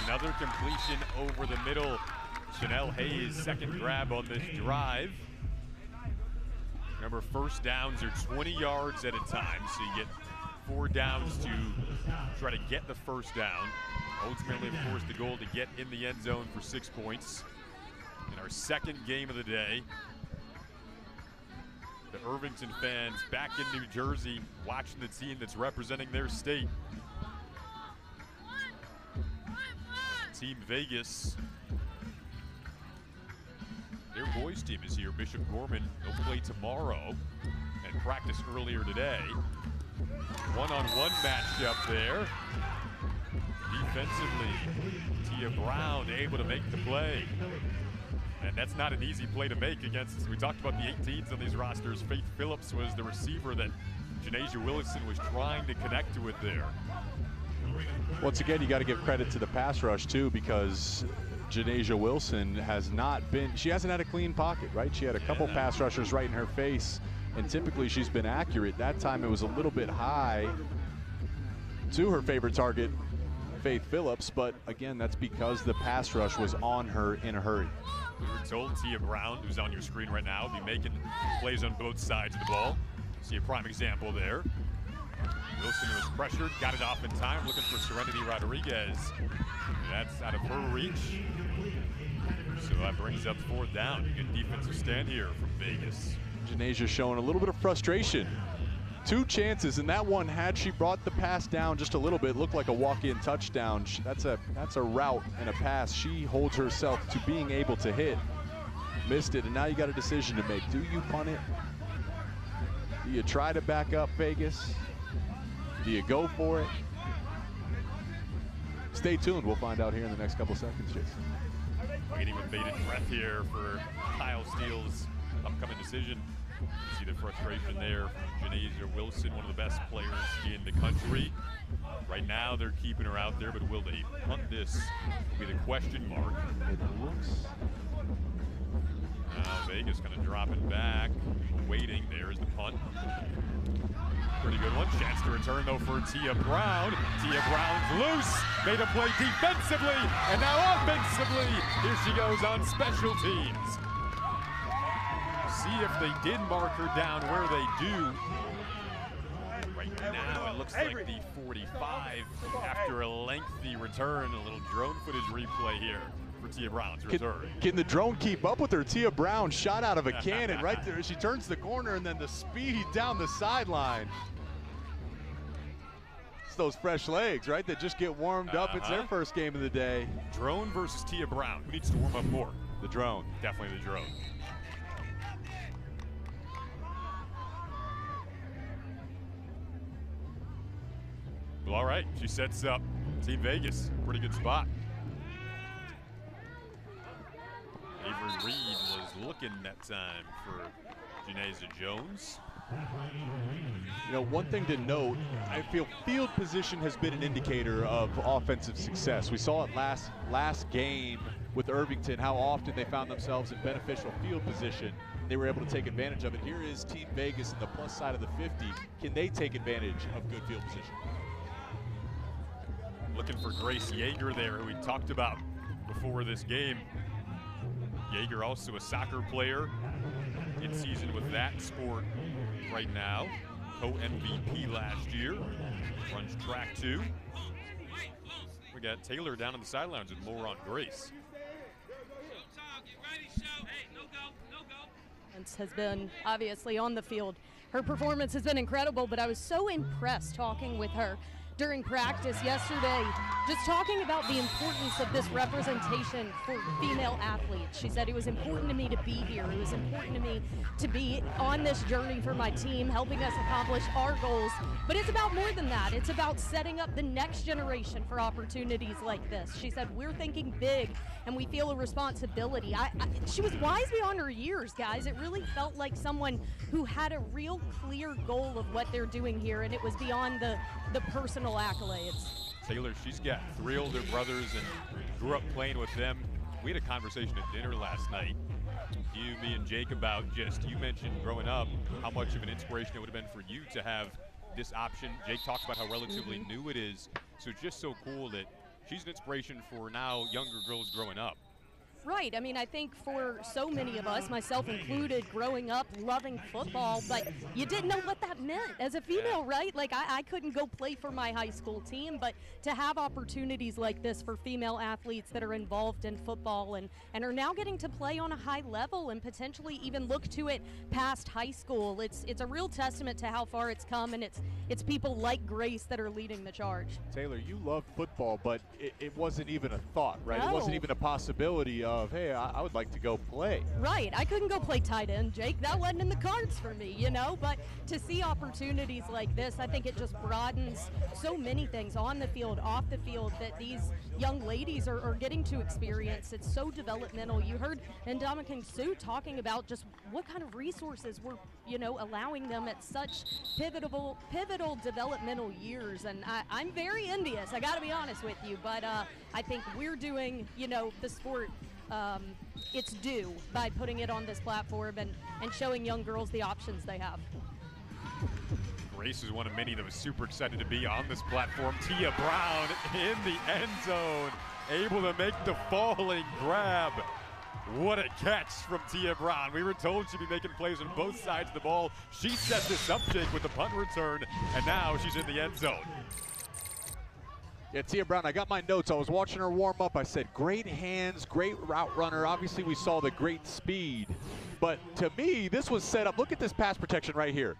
Another completion over the middle. Chanel Hayes' second grab on this drive. Remember, first downs are 20 yards at a time, so you get 4 downs to try to get the first down. Ultimately, of course, the goal to get in the end zone for 6 points. In our second game of the day, the Irvington fans back in New Jersey watching the team that's representing their state. Team Vegas, their boys team is here. Bishop Gorman will play tomorrow and practice earlier today. One-on-one matchup there. Defensively, Tia Brown able to make the play. And that's not an easy play to make against, we talked about the 18s on these rosters. Faith Phillips was the receiver that Janasia Wilson was trying to connect to it there. Once again, you got to give credit to the pass rush too, because Janasia Wilson she hasn't had a clean pocket, right? She had a couple pass rushers right in her face, and typically she's been accurate. That time it was a little bit high to her favorite target, Faith Phillips, but again, that's because the pass rush was on her in a hurry. We were told Tia Brown, who's on your screen right now, will be making plays on both sides of the ball. See a prime example there. Wilson was pressured, got it off in time, looking for Serenity Rodriguez. That's out of her reach. So that brings up 4th down. Good defensive stand here from Vegas. Janasia showing a little bit of frustration 2 chances, and that one, had she brought the pass down just a little bit, looked like a walk-in touchdown. That's a route and a pass she holds herself to being able to hit. Missed it, and now you got a decision to make. Do you punt it? Do you try to back up Vegas? Do you go for it? Stay tuned. We'll find out here in the next couple seconds, Jason. Waiting with bated breath here for Kyle Steele's upcoming decision. You see the frustration there from Janasia Wilson, one of the best players in the country. Right now, they're keeping her out there, but will they punt this? Will be the question mark. It looks. Now Vegas kind of dropping back, waiting. There's the punt. Pretty good one. Chance to return, though, for Tia Brown. Tia Brown's loose. Made a play defensively, and now offensively. Here she goes on special teams. See if they did mark her down where they do. Right now, it looks like the 45 after a lengthy return. A little drone footage replay here for Tia Brown's return. Can the drone keep up with her? Tia Brown shot out of a cannon right there. She turns the corner, and then the speed down the sideline. It's those fresh legs, right, that just get warmed up. It's their first game of the day. Drone versus Tia Brown. Who needs to warm up more? The drone. Definitely the drone. Well, all right, she sets up Team Vegas. Pretty good spot. Avery Reed was looking that time for Janasia Jones. You know, one thing to note, I feel field position has been an indicator of offensive success. We saw it last game with Irvington, how often they found themselves in beneficial field position. They were able to take advantage of it. Here is Team Vegas in the plus side of the 50. Can they take advantage of good field position? Looking for Grace Yeager there, who we talked about before this game. Yeager also a soccer player in season with that sport right now. Co-MVP last year. Runs track too. We got Taylor down on the sidelines with more on Grace. Has been obviously on the field. Her performance has been incredible, but I was so impressed talking with her during practice yesterday, just talking about the importance of this representation for female athletes. She said it was important to me to be here. It was important to me to be on this journey for my team, helping us accomplish our goals. But it's about more than that. It's about setting up the next generation for opportunities like this. She said, we're thinking big and we feel a responsibility. She was wise beyond her years, guys. It really felt like someone who had a real clear goal of what they're doing here, and it was beyond the personal accolades. Taylor, she's got 3 older brothers and grew up playing with them. We had a conversation at dinner last night, you, me, and Jake, about just, you mentioned growing up, how much of an inspiration it would have been for you to have this option. Jake talked about how relatively new it is, so it's just so cool that she's an inspiration for now younger girls growing up. Right. I mean, I think for so many of us, myself included, growing up loving football, but you didn't know what that meant as a female, right? Like, I couldn't go play for my high school team, but to have opportunities like this for female athletes that are involved in football and are now getting to play on a high level and potentially even look to it past high school, it's a real testament to how far it's come, and it's people like Grace that are leading the charge. Taylor, you love football, but it wasn't even a thought, right? No. It wasn't even a possibility of, hey, I would like to go play. Right. I couldn't go play tight end, Jake. That wasn't in the cards for me, you know? But to see opportunities like this, I think it just broadens so many things on the field, off the field, that these young ladies are getting to experience. It's so developmental. You heard Ndamukong Suh talking about just what kind of resources we're, allowing them at such pivotal developmental years. And I'm very envious, I got to be honest with you. But I think we're doing, the sport its due by putting it on this platform and showing young girls the options they have. Grace is one of many that was super excited to be on this platform. Tia Brown in the end zone, able to make the falling grab. What a catch from Tia Brown. We were told she'd be making plays on both sides of the ball. She set this up, Jake, with the punt return, and now she's in the end zone. Yeah, Tia Brown, I got my notes. I was watching her warm up. I said, great hands, great route runner. Obviously, we saw the great speed. But to me, this was set up. Look at this pass protection right here.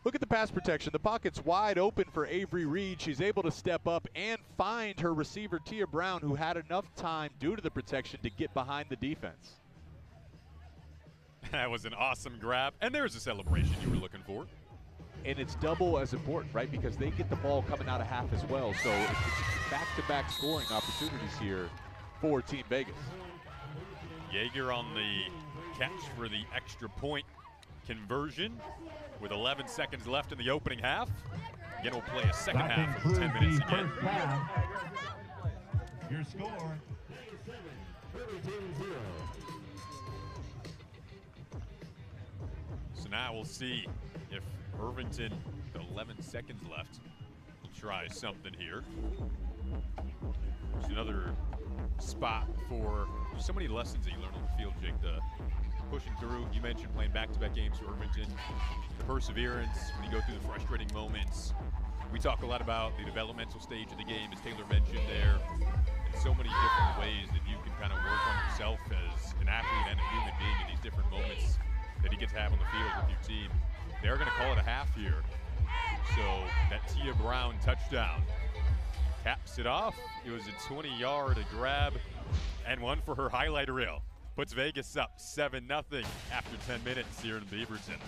Look at the pass protection. The pocket's wide open for Avery Reed. She's able to step up and find her receiver, Tia Brown, who had enough time due to the protection to get behind the defense. That was an awesome grab, and there's a celebration you were looking for. And it's double as important, right? Because they get the ball coming out of half as well. So it's back-to-back scoring opportunities here for Team Vegas. Yeager on the catch for the extra point conversion with 11 seconds left in the opening half. Again, we'll play a second half of 10 minutes again. Your score, So now we'll see if Irvington, with 11 seconds left, will try something here. There's another spot for so many lessons that you learn on the field, Jake. The pushing through. You mentioned playing back-to-back games for Irvington. The perseverance when you go through the frustrating moments. We talk a lot about the developmental stage of the game, as Taylor mentioned there. And so many different ways that you can kind of work on yourself as an athlete and a human being in these different moments that you get to have on the field with your team. They're going to call it a half here. So that Tia Brown touchdown caps it off. It was a 20-yard grab and one for her highlight reel. Puts Vegas up 7-0 after 10 minutes here in Beaverton.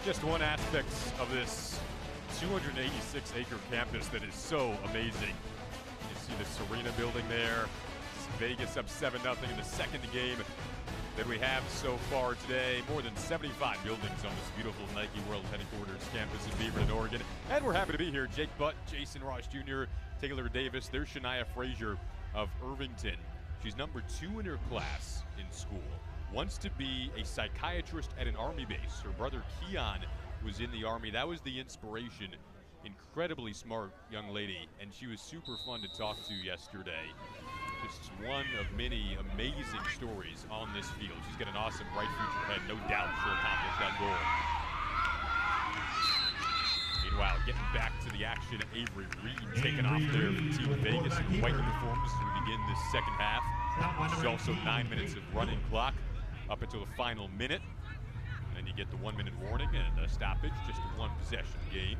Just one aspect of this 286-acre campus that is so amazing. You see the Serena building there. Vegas up 7-0 in the second game that we have so far today. More than 75 buildings on this beautiful Nike World Headquarters campus in Beaverton, Oregon. And we're happy to be here. Jake Butt, Jason Ross Jr., Taylor Davis. There's Shania Frazier of Irvington. She's number 2 in her class in school. Wants to be a psychiatrist at an Army base. Her brother Keon was in the Army. That was the inspiration incredibly smart young lady, and she was super fun to talk to yesterday. Just one of many amazing stories on this field. She's got an awesome bright future ahead. No doubt she'll accomplish that goal. Meanwhile, getting back to the action, Avery Reed taking off there for Team Vegas in white uniforms as we begin this second half. There's also 9 minutes of running clock up until the final minute. And then you get the 1 minute warning and a stoppage, just a one possession game.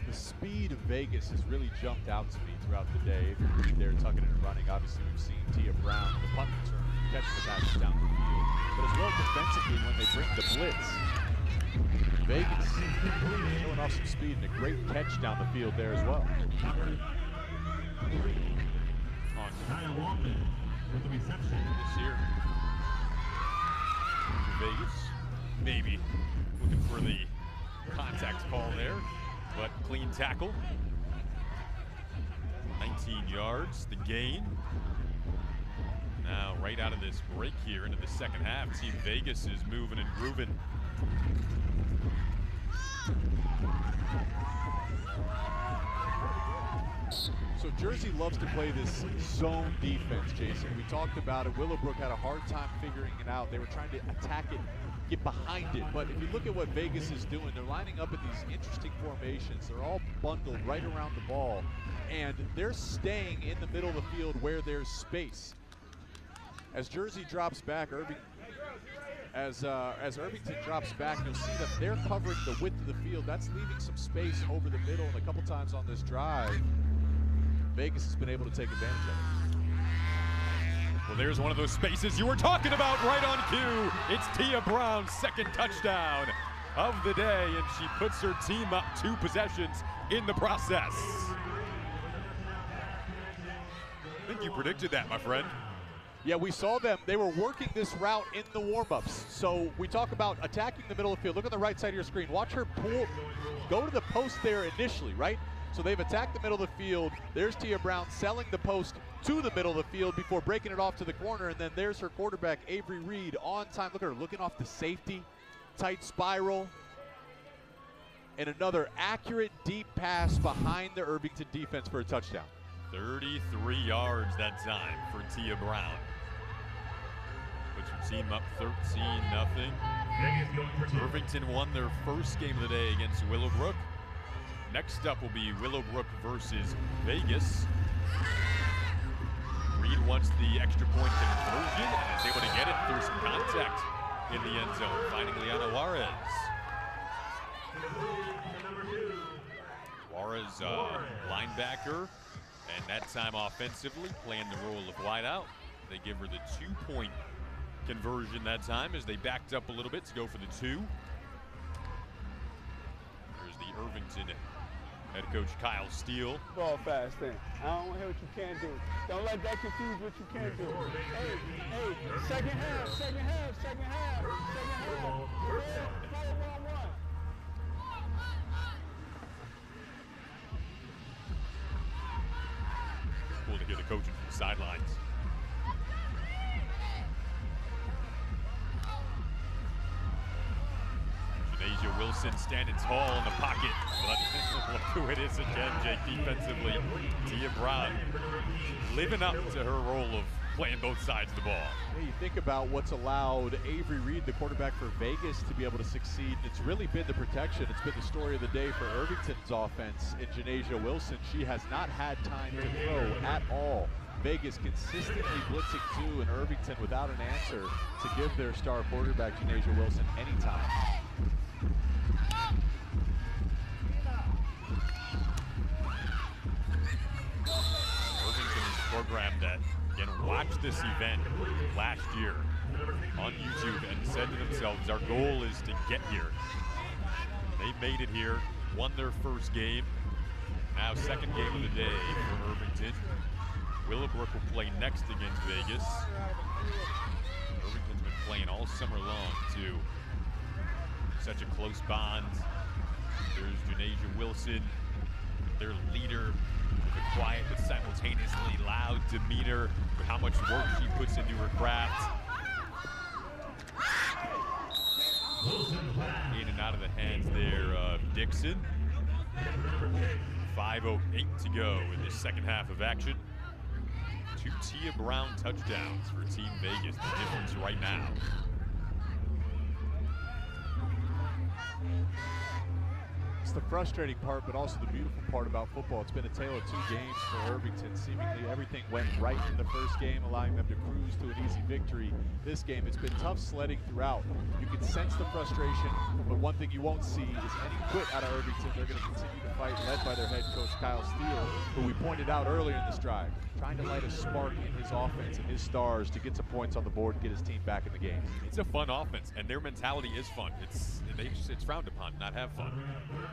The speed of Vegas has really jumped out to me throughout the day. They're tucking and running. Obviously, we've seen Tia Brown, the punt return, catching the passes down the field. But as well defensively when they bring the blitz. Vegas showing off some speed and a great catch down the field there as well. With the reception this year. Vegas, maybe looking for the contact call there, but clean tackle. 19 yards, the gain. Now, right out of this break here into the second half, Team Vegas is moving and grooving. So Jersey loves to play this zone defense, Jason. We talked about it. Willowbrook had a hard time figuring it out. They were trying to attack it, get behind it. But if you look at what Vegas is doing, they're lining up in these interesting formations. They're all bundled right around the ball. And they're staying in the middle of the field where there's space. As Jersey drops back, as Irvington drops back, you'll see that they're covering the width of the field. That's leaving some space over the middle, and a couple times on this drive, Vegas has been able to take advantage of it. Well, there's one of those spaces you were talking about right on cue. It's Tia Brown's second touchdown of the day, and she puts her team up 2 possessions in the process. I think you predicted that, my friend. Yeah, we saw them. They were working this route in the warm-ups. So we talk about attacking the middle of the field. Look on the right side of your screen. Watch her go to the post there initially, right? So they've attacked the middle of the field. There's Tia Brown selling the post to the middle of the field before breaking it off to the corner. And then there's her quarterback, Avery Reed, on time. Look at her looking off the safety, tight spiral. And another accurate deep pass behind the Irvington defense for a touchdown. 33 yards that time for Tia Brown. Puts her team up 13-0. Irvington won their first game of the day against Willowbrook. Next up will be Willowbrook versus Vegas. Reed wants the extra point conversion and is able to get it through some contact in the end zone, finding Liana Juarez. Juarez, linebacker, and that time offensively playing the role of wideout. They give her the 2-point conversion that time as they backed up a little bit to go for the 2. There's the Irvington head coach Kyle Steele. Ball fast then. I don't want to hear what you can't do. Don't let that confuse what you can't do. Hey, second half. Cool to hear the coaching from the sidelines. Janasia Wilson standing tall in the pocket. But look who it is again, Jake, defensively. Tia Brown living up to her role of playing both sides of the ball. Yeah, you think about what's allowed Avery Reed, the quarterback for Vegas, to be able to succeed. It's really been the protection. It's been the story of the day for Irvington's offense. In Janasia Wilson, she has not had time to throw at all. Vegas consistently blitzing 2 and Irvington without an answer to give their star quarterback, Janasia Wilson, any time. Irvington is programmed that, again, watched this event last year on YouTube and said to themselves, our goal is to get here. They made it here, won their first game. Now second game of the day for Irvington. Willowbrook will play next against Vegas. Irvington's been playing all summer long too. Such a close bond. There's Janasia Wilson, their leader, with a quiet but simultaneously loud demeanor, with how much work she puts into her craft. In and out of the hands there of Dixon. 5:08 to go in the second half of action. 2 Tia Brown touchdowns for Team Vegas, the difference right now. It's the frustrating part, but also the beautiful part about football. It's been a tale of 2 games for Irvington. Seemingly everything went right in the first game, allowing them to cruise to an easy victory. This game, it's been tough sledding throughout. You can sense the frustration, but one thing you won't see is any quit out of Irvington. They're going to continue to fight, led by their head coach, Kyle Steele, who we pointed out earlier in this drive, trying to light a spark in his offense and his stars to get some points on the board and get his team back in the game. It's a fun offense, and their mentality is fun. It's frowned upon to not have fun.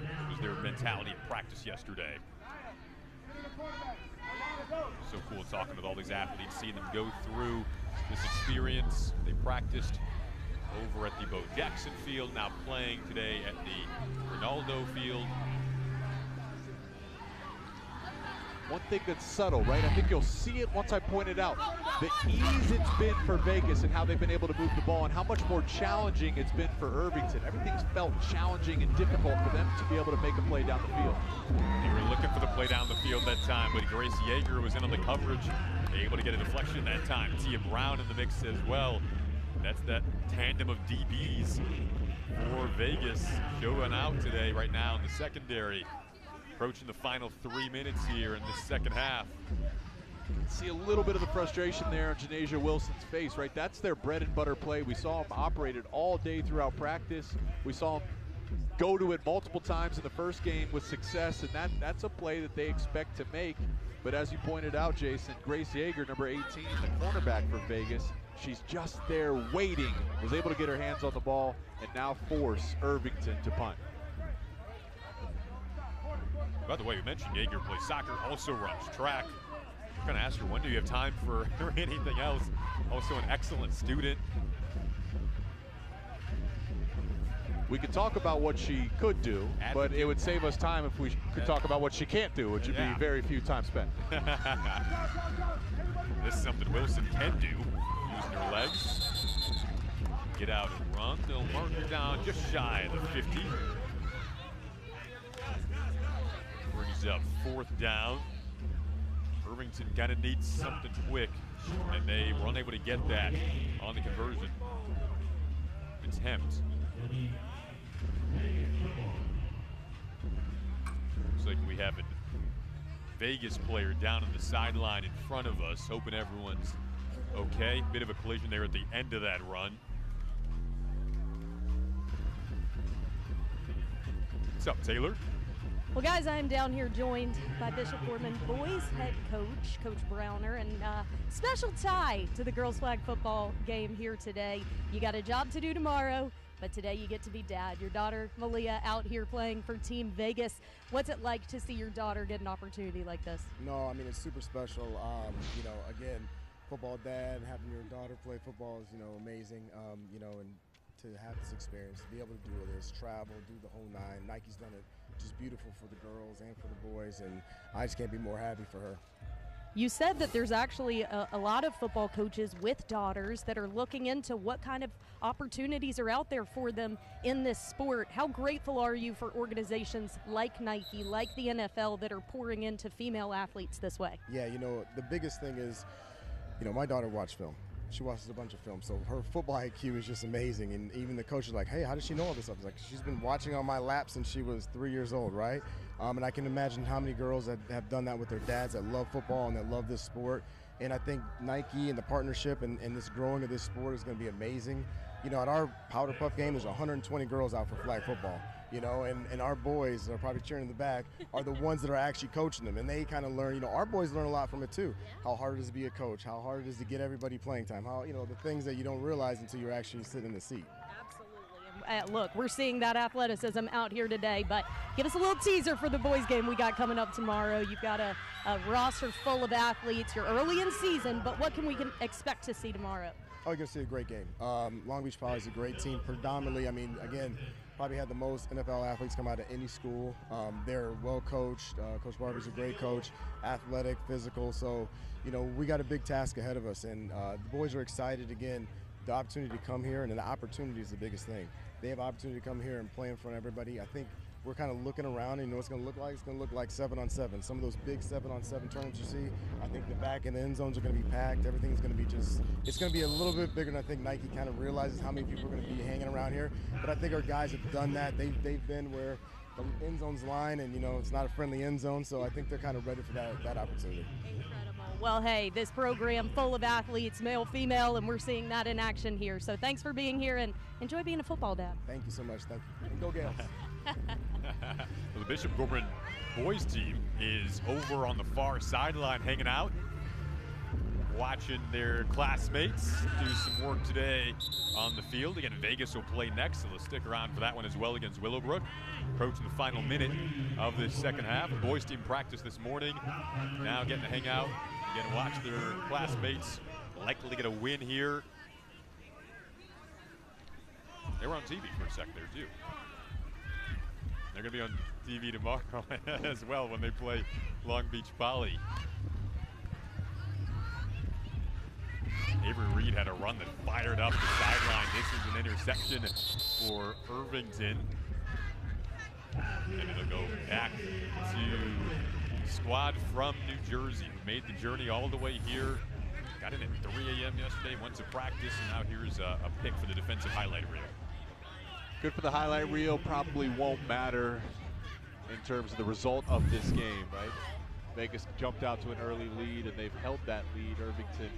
It was their mentality in practice yesterday. So cool talking with all these athletes, seeing them go through this experience. They practiced over at the Bo Jackson Field, now playing today at the Ronaldo Field. One thing that's subtle, right? I think you'll see it once I point it out. The ease it's been for Vegas and how they've been able to move the ball and how much more challenging it's been for Irvington. Everything's felt challenging and difficult for them to be able to make a play down the field. They were looking for the play down the field that time, but Grace Yeager was in on the coverage, able to get a deflection that time. Tia Brown in the mix as well. That's that tandem of DBs for Vegas showing out today right now in the secondary. Approaching the final 3 minutes here in the second half. See a little bit of the frustration there on Janasia Wilson's face, right? That's their bread and butter play. We saw him operate it all day throughout practice. We saw him go to it multiple times in the first game with success, and that's a play that they expect to make. But as you pointed out, Jason, Grace Yeager, number 18, the cornerback for Vegas, she's just there waiting, was able to get her hands on the ball, and now force Irvington to punt. By the way, we mentioned Yeager plays soccer, also runs track. I'm going to ask her, when do you have time for anything else? Also an excellent student. We could talk about what she could do, but it would save us time if we could talk about what she can't do, which would be very few time spent. This is something Wilson can do, using her legs. Get out and run. They'll mark her down just shy of the 50. Brings up 4th down. Irvington kind of needs something quick, and they were unable to get that on the conversion attempt. Looks like we have a Vegas player down on the sideline in front of us, hoping everyone's okay. Bit of a collision there at the end of that run. What's up, Taylor? Well, guys, I am down here joined by Bishop Foreman boys head coach, Coach Browner, and special tie to the girls flag football game here today. You got a job to do tomorrow, but today you get to be dad. Your daughter, Malia, out here playing for Team Vegas. What's it like to see your daughter get an opportunity like this? No, I mean, it's super special. You know, again, football dad, having your daughter play football is, you know, amazing, you know, and to have this experience, to be able to do this, travel, do the whole nine. Nike's done it just beautiful for the girls and for the boys, and I just can't be more happy for her. You said that there's actually a lot of football coaches with daughters that are looking into what kind of opportunities are out there for them in this sport. How grateful are you for organizations like Nike, like the NFL, that are pouring into female athletes this way? Yeah, you know, the biggest thing is, you know, my daughter watched film. She watches a bunch of films, so her football IQ is just amazing. And even the coach is like, hey, how does she know all this stuff? It's like, she's been watching on my lap since she was 3 years old, right? And I can imagine how many girls that have done that with their dads that love football and that love this sport. And I think Nike and the partnership and this growing of this sport is going to be amazing. You know, at our Powder Puff game, there's 120 girls out for flag football. You know, and our boys that are probably cheering in the back are the ones that are actually coaching them. And they kind of learn, you know, our boys learn a lot from it too. How hard it is to be a coach, how hard it is to get everybody playing time, how, you know, the things that you don't realize until you're actually sitting in the seat. Absolutely. Look, we're seeing that athleticism out here today, but give us a little teaser for the boys game we got coming up tomorrow. You've got a roster full of athletes. You're early in season, but what can we expect to see tomorrow? Oh, you're going to see a great game. Long Beach Poly is a great team. Predominantly, I mean, again, probably had the most NFL athletes come out of any school. They're well coached. Coach Barber's a great coach, athletic, physical. So, you know, we got a big task ahead of us, and the boys are excited again the opportunity to come here, and the opportunity is the biggest thing. They have opportunity to come here and play in front of everybody. I think we're kind of looking around and you know what it's going to look like? It's going to look like 7-on-7. Some of those big 7-on-7 tournaments you see, I think the back and the end zones are going to be packed. Everything's going to be it's going to be a little bit bigger than I think Nike kind of realizes how many people are going to be hanging around here. But I think our guys have done that. They've been where the end zone's line and, you know, it's not a friendly end zone. So I think they're kind of ready for that opportunity. Incredible. Well, hey, this program full of athletes, male, female, and we're seeing that in action here. So thanks for being here and enjoy being a football dad. Thank you so much. Thank you. And go Gales. Well, the Bishop Gorman boys team is over on the far sideline hanging out, watching their classmates do some work today on the field. Again, Vegas will play next, so they'll stick around for that one as well against Willowbrook. Approaching the final minute of this second half. The boys team practiced this morning, now getting to hang out, getting to watch their classmates likely get a win here. They were on TV for a second there too. They're going to be on TV tomorrow as well when they play Long Beach Poly. Avery Reed had a run that fired up the sideline. This is an interception for Irvington. And it'll go back to squad from New Jersey who made the journey all the way here. Got in at 3 a.m. yesterday, went to practice, and now here's a pick for the defensive highlight reel. Good for the highlight reel. Probably won't matter in terms of the result of this game, right? Vegas jumped out to an early lead, and they've held that lead. Irvington,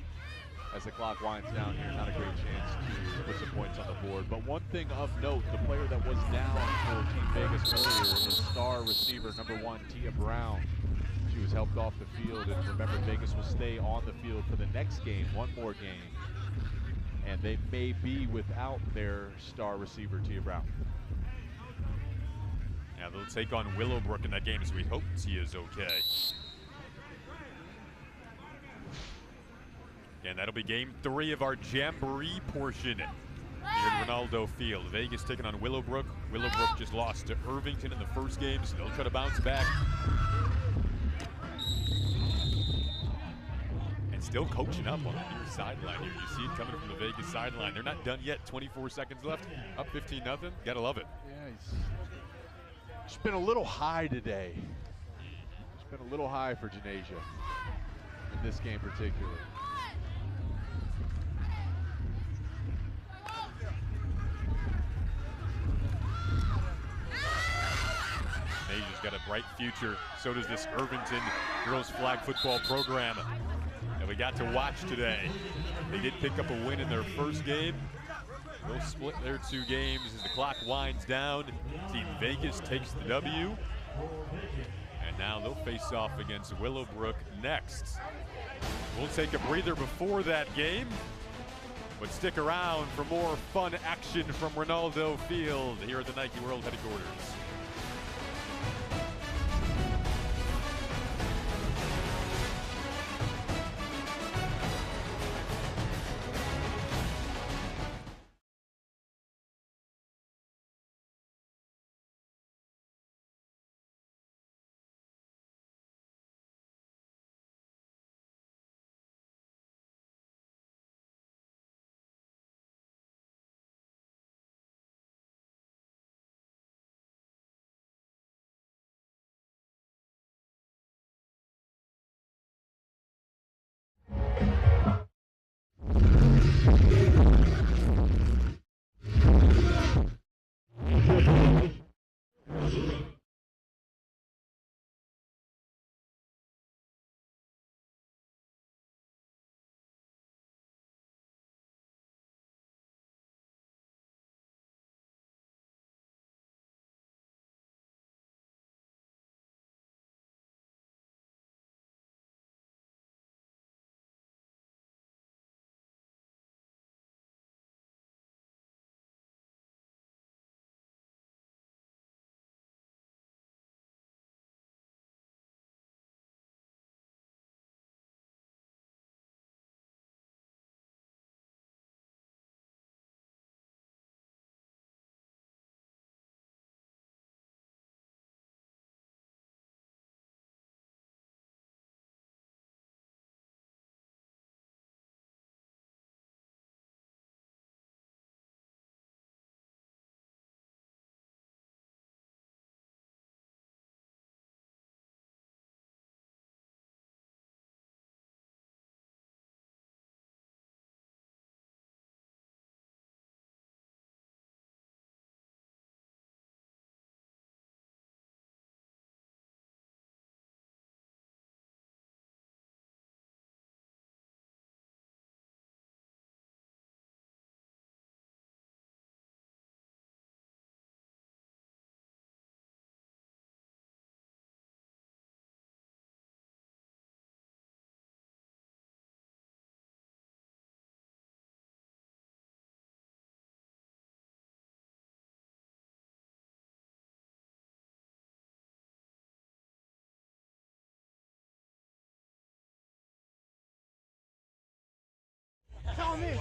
as the clock winds down here, not a great chance to put some points on the board. But one thing of note, the player that was down for Team Vegas earlier is star receiver #1, Tia Brown. She was helped off the field, and remember, Vegas will stay on the field for the next game, one more game. And they may be without their star receiver, Tia Brown. Yeah, they'll take on Willowbrook in that game, so we hope Tia's okay. And that'll be game 3 of our Jamboree portion here at Ronaldo Field. Vegas taking on Willowbrook. Willowbrook just lost to Irvington in the first game, so they'll try to bounce back. Still coaching up on the near sideline here. You see it coming from the Vegas sideline. They're not done yet. 24 seconds left. Up 15-0. Gotta love it. Yeah, it's been a little high today. It's been a little high for Janasia in this game particularly. Janasia's got a bright future. So does this Irvington girls flag football program that we got to watch today. They did pick up a win in their first game. They'll split their 2 games as the clock winds down. Team Vegas takes the W. And now they'll face off against Willowbrook next. We'll take a breather before that game, but stick around for more fun action from Ronaldo Field here at the Nike World Headquarters.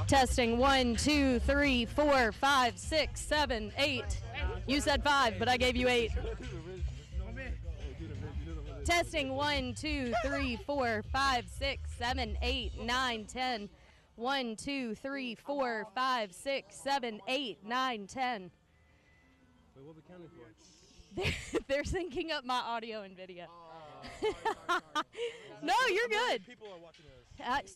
Testing 1, 2, 3, 4, 5, 6, 7, 8. You said 5, but I gave you 8. Testing 1, 2, 3, 4, 5, 6, 7, 8, 9, 10. 1, 2, 3, 4, 5, 6, 7, 8, 9, 10. Wait, what we counting for? They're syncing up my audio and video. No, you're good. People are watching us.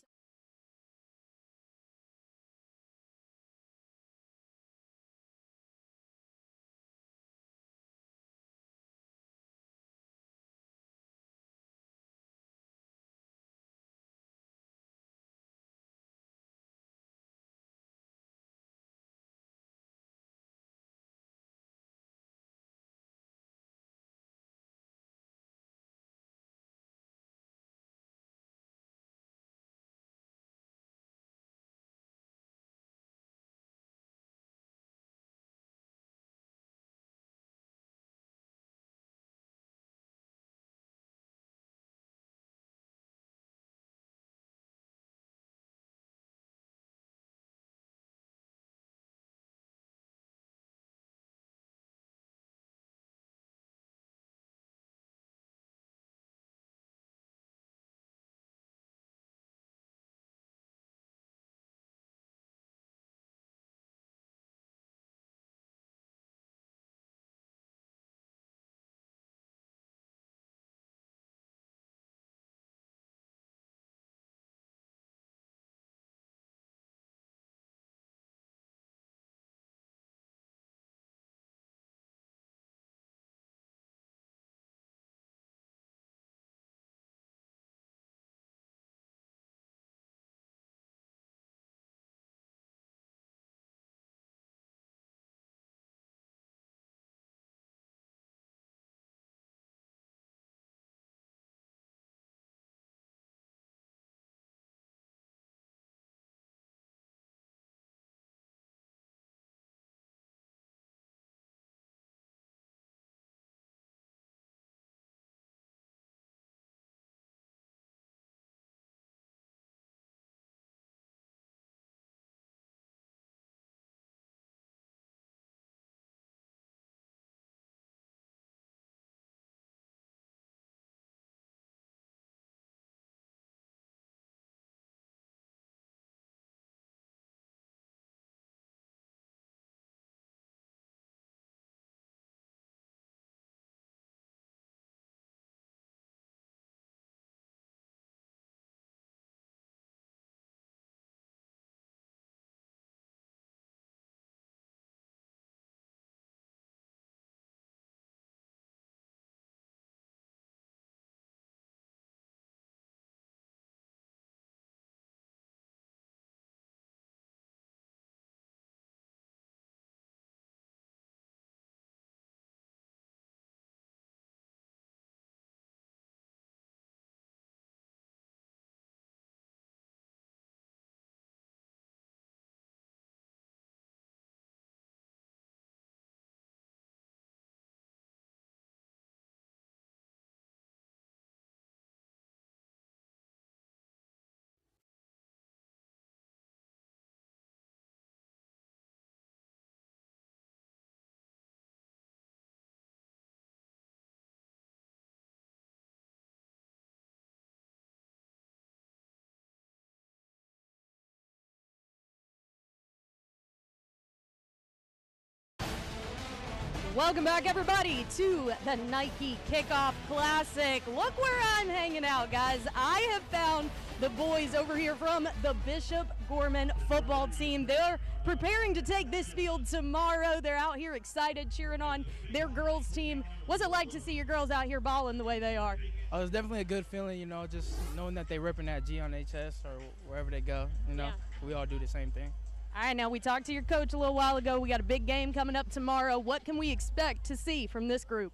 Welcome back, everybody, to the Nike Kickoff Classic. Look where I'm hanging out, guys. I have found the boys over here from the Bishop Gorman football team. They're preparing to take this field tomorrow. They're out here excited, cheering on their girls' team. What's it like to see your girls out here balling the way they are? Oh, it's definitely a good feeling, you know, just knowing that they're ripping that G on their chest or wherever they go, you know. Yeah. We all do the same thing. All right, now we talked to your coach a little while ago. We got a big game coming up tomorrow. What can we expect to see from this group?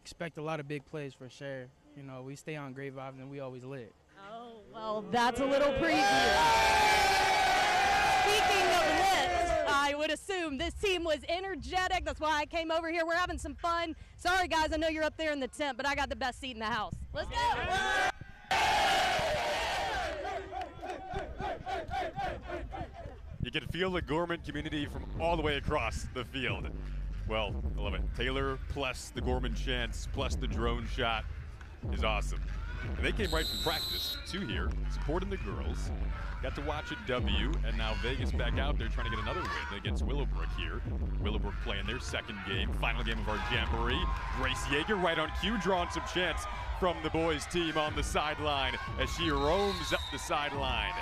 Expect a lot of big plays for sure. You know, we stay on great vibes and we always lit. Oh, well, that's a little preview. Speaking of lit, I would assume this team was energetic. That's why I came over here. We're having some fun. Sorry, guys, I know you're up there in the tent, but I got the best seat in the house. Let's go. You can feel the Gorman community from all the way across the field. Well, I love it. Taylor plus the Gorman chants plus the drone shot is awesome. And they came right from practice to here, supporting the girls. Got to watch a W, and now Vegas back out there trying to get another win against Willowbrook here. Willowbrook playing their second game, final game of our Jamboree. Grace Yeager right on cue, drawing some chants from the boys team on the sideline as she roams up the sideline.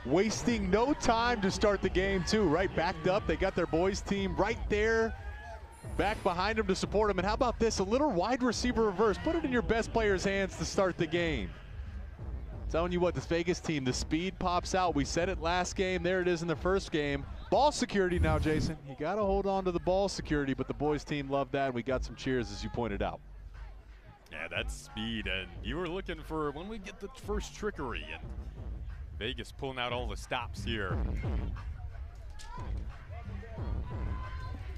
Wasting no time to start the game too, right? Backed up, they got their boys team right there, back behind them to support them. And how about this, a little wide receiver reverse. Put it in your best player's hands to start the game. Telling you what, this Vegas team, the speed pops out. We said it last game, there it is in the first game. Ball security now, Jason. You gotta hold on to the ball security, but the boys team loved that, and we got some cheers as you pointed out. Yeah, that's speed, and you were looking for when we get the first trickery, and Vegas pulling out all the stops here.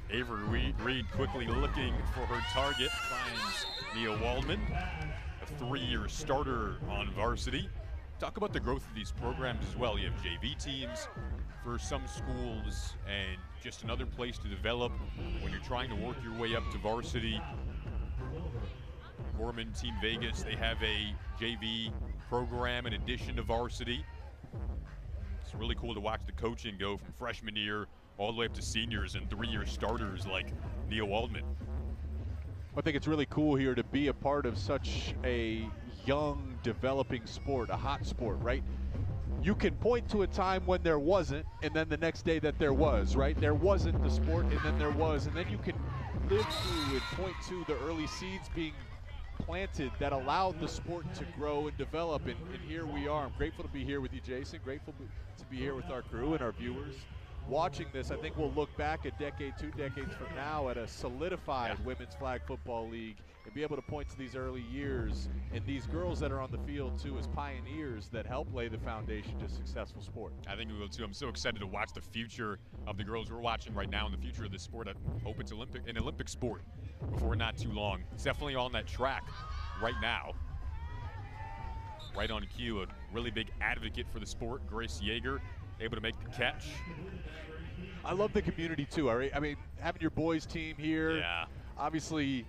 Avery Reed quickly looking for her target, finds Nia Waldman, a 3-year starter on varsity. Talk about the growth of these programs as well. You have JV teams for some schools and just another place to develop when you're trying to work your way up to varsity. Gorman Team Vegas, they have a JV program in addition to varsity. It's really cool to watch the coaching go from freshman year all the way up to seniors and 3-year starters like Nia Waldman. I think it's really cool here to be a part of such a young, developing sport, a hot sport, right? You can point to a time when there wasn't, and then the next day that there was, right? There wasn't the sport, and then there was, and then you can live through and point to the early seeds being planted that allowed the sport to grow and develop, and here we are. I'm grateful to be here with you, Jason, grateful to be here with our crew and our viewers. Watching this, I think we'll look back a decade, 2 decades from now at a solidified women's flag football league and be able to point to these early years and these girls that are on the field too as pioneers that help lay the foundation to successful sport. I think we will too. I'm so excited to watch the future of the girls we're watching right now and the future of this sport. I hope it's an Olympic sport before not too long. It's definitely on that track right now. Right on cue, a really big advocate for the sport, Grace Yeager, able to make the catch. I love the community too. I mean, having your boys team here, obviously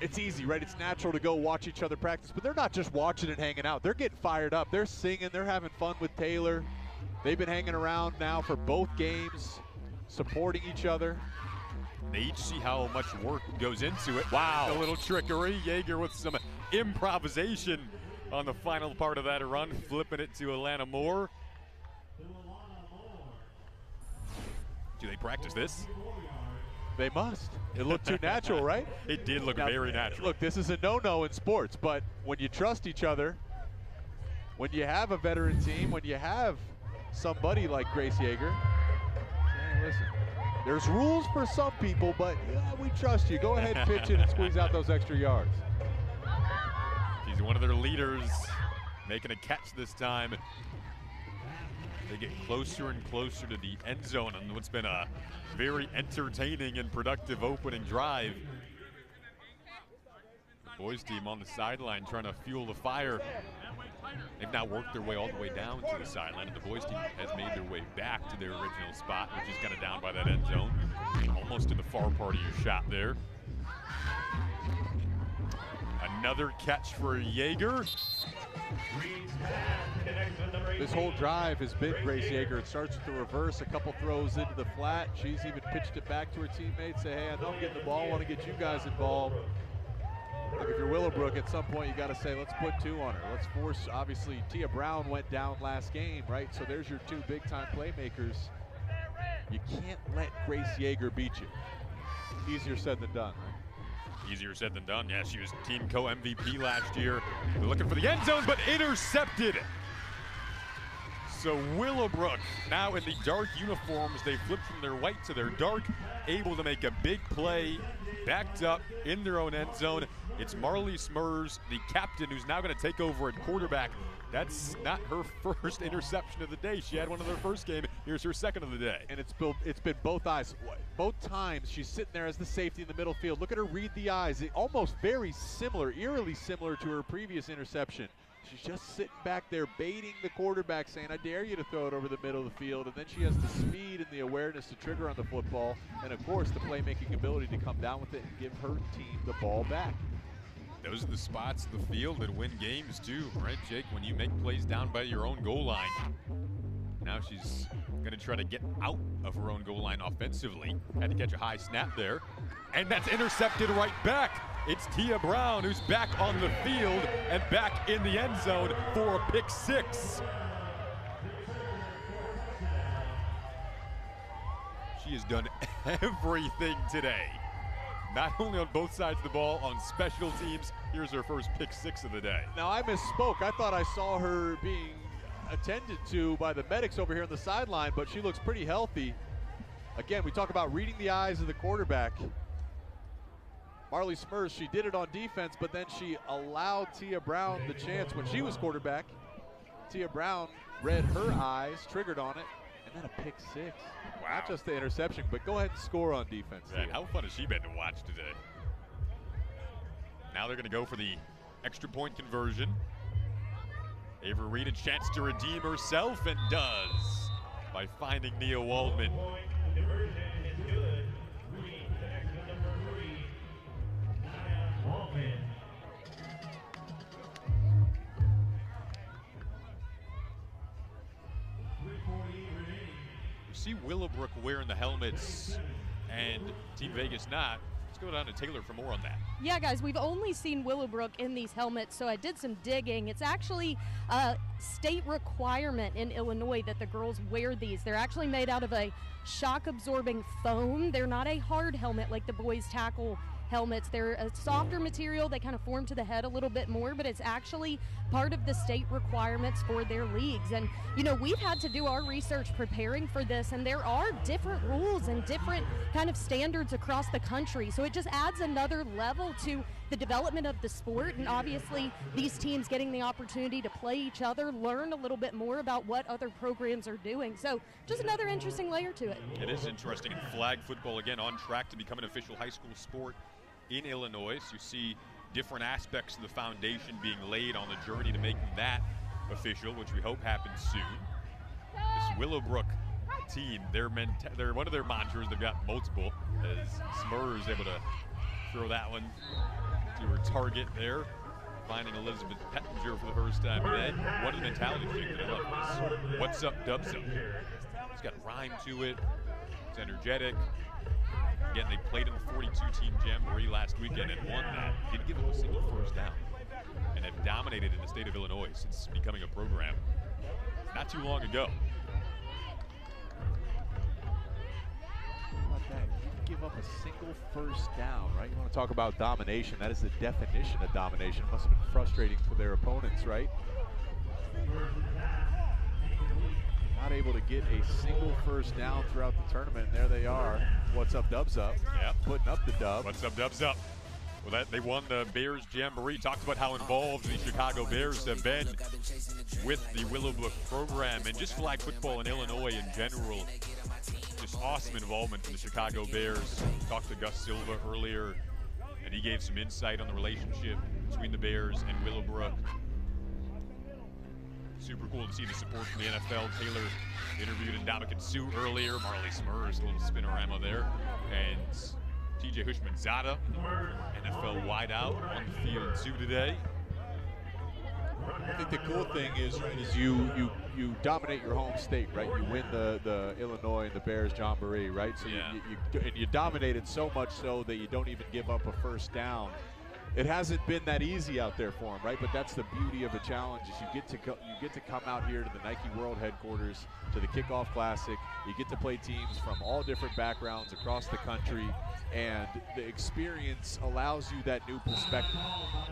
it's easy, right? It's natural to go watch each other practice, but they're not just watching and hanging out. They're getting fired up. They're singing. They're having fun with Taylor. They've been hanging around now for both games, supporting each other. They each see how much work goes into it. Wow. A little trickery. Yeager with some improvisation on the final part of that run, flipping it to Alana Moore. Do they practice this? They must. It looked too natural, right? It did look very natural. Look, this is a no-no in sports, but when you trust each other, when you have a veteran team, when you have somebody like Grace Yeager, hey, listen, there's rules for some people, but yeah, we trust you. Go ahead, pitch it, and squeeze out those extra yards. She's one of their leaders, making a catch this time. They get closer and closer to the end zone on what's been a very entertaining and productive opening drive. The boys team on the sideline trying to fuel the fire. They've now worked their way all the way down to the sideline, and the boys team has made their way back to their original spot, which is kind of down by that end zone, almost to the far part of your shot there. Another catch for Yeager. This whole drive has been Grace Yeager. It starts with the reverse, a couple throws into the flat. She's even pitched it back to her teammates, say, hey, I know I'm getting the ball, I want to get you guys involved. Look, if you're Willowbrook, at some point you got to say, let's put 2 on her. Let's force, obviously, Tia Brown went down last game, right? So there's your 2 big-time playmakers. You can't let Grace Yeager beat you. Easier said than done, right? Easier said than done. Yeah, she was team co-MVP last year. They're looking for the end zone, but intercepted. So Willowbrook, now in the dark uniforms, they flipped from their white to their dark, able to make a big play, backed up in their own end zone. It's Marley Smurs, the captain, who's now going to take over at quarterback. That's not her first interception of the day. She had one in her first game. Here's her second of the day. And it's been both eyes. Both times she's sitting there as the safety in the middle field. Look at her read the eyes. Almost very similar, eerily similar to her previous interception. She's just sitting back there baiting the quarterback, saying, I dare you to throw it over the middle of the field. And then she has the speed and the awareness to trigger on the football. And, of course, the playmaking ability to come down with it and give her team the ball back. Those are the spots in the field that win games, too, right, Jake? When you make plays down by your own goal line. Now she's going to try to get out of her own goal line offensively. Had to catch a high snap there. And that's intercepted right back. It's Tia Brown who's back on the field and back in the end zone for a pick 6. She has done everything today. Not only on both sides of the ball, on special teams. Here's her first pick 6 of the day. Now, I misspoke. I thought I saw her being attended to by the medics over here on the sideline, but she looks pretty healthy. Again, we talk about reading the eyes of the quarterback. Marley Smurs, she did it on defense, but then she allowed Tia Brown the chance when she was quarterback. Tia Brown read her eyes, triggered on it, and then a pick 6. Wow. Not just the interception, but go ahead and score on defense. Man, how fun has she been to watch today? Now they're going to go for the extra point conversion. Avery Reed a chance to redeem herself, and does by finding Nia Waldman. See Willowbrook wearing the helmets and Team Vegas not. Let's go down to Taylor for more on that. Yeah, guys, we've only seen Willowbrook in these helmets, so I did some digging. It's actually a state requirement in Illinois that the girls wear these. They're actually made out of a shock-absorbing foam. They're not a hard helmet like the boys' tackle helmets. They're a softer material. They kind of form to the head a little bit more, but it's actually part of the state requirements for their leagues. And, you know, we've had to do our research preparing for this, and there are different rules and different kind of standards across the country. So it just adds another level to the development of the sport, and obviously these teams getting the opportunity to play each other, learn a little bit more about what other programs are doing. So just another interesting layer to it. It is interesting. And flag football, again, on track to become an official high school sport in Illinois. So you see different aspects of the foundation being laid on the journey to making that official, which we hope happens soon. This Willowbrook team, they're one of their mantras, they've got multiple, as Smurs able to throw that one to her target there, finding Elizabeth Pettinger for the first time today. One of the mentality things that I love is what's up, dubs up. It's got rhyme to it. It's energetic. Again, they played in the 42-team Jamboree last weekend and won that. Didn't give them a single first down. And have dominated in the state of Illinois since becoming a program not too long ago. How about that? You give up a single first down, right? You want to talk about domination. That is the definition of domination. Must have been frustrating for their opponents, right? Not able to get a single first down throughout the tournament. And there they are. What's up, dubs up? Yep. Putting up the dub. What's up, dubs up? Well, they won the Bears Jamboree. Talked about how involved the Chicago Bears have been with the Willowbrook program and just flag football in Illinois in general. Just awesome involvement from the Chicago Bears. Talked to Gus Silva earlier, and he gave some insight on the relationship between the Bears and Willowbrook. Super cool to see the support from the NFL. Taylor interviewed Ndamukong Suh earlier. Marley Smurs, a little spinorama there. And TJ Hushmanzada, NFL wideout, on the field too today. I think the cool thing is, right, is you dominate your home state, right? You win the Illinois and the Bears Jamboree, right? So yeah. you dominate it so much so that you don't even give up a first down. It hasn't been that easy out there for them, right? But that's the beauty of the challenge is you get to come out here to the Nike World headquarters, to the Kickoff Classic. You get to play teams from all different backgrounds across the country, and the experience allows you that new perspective.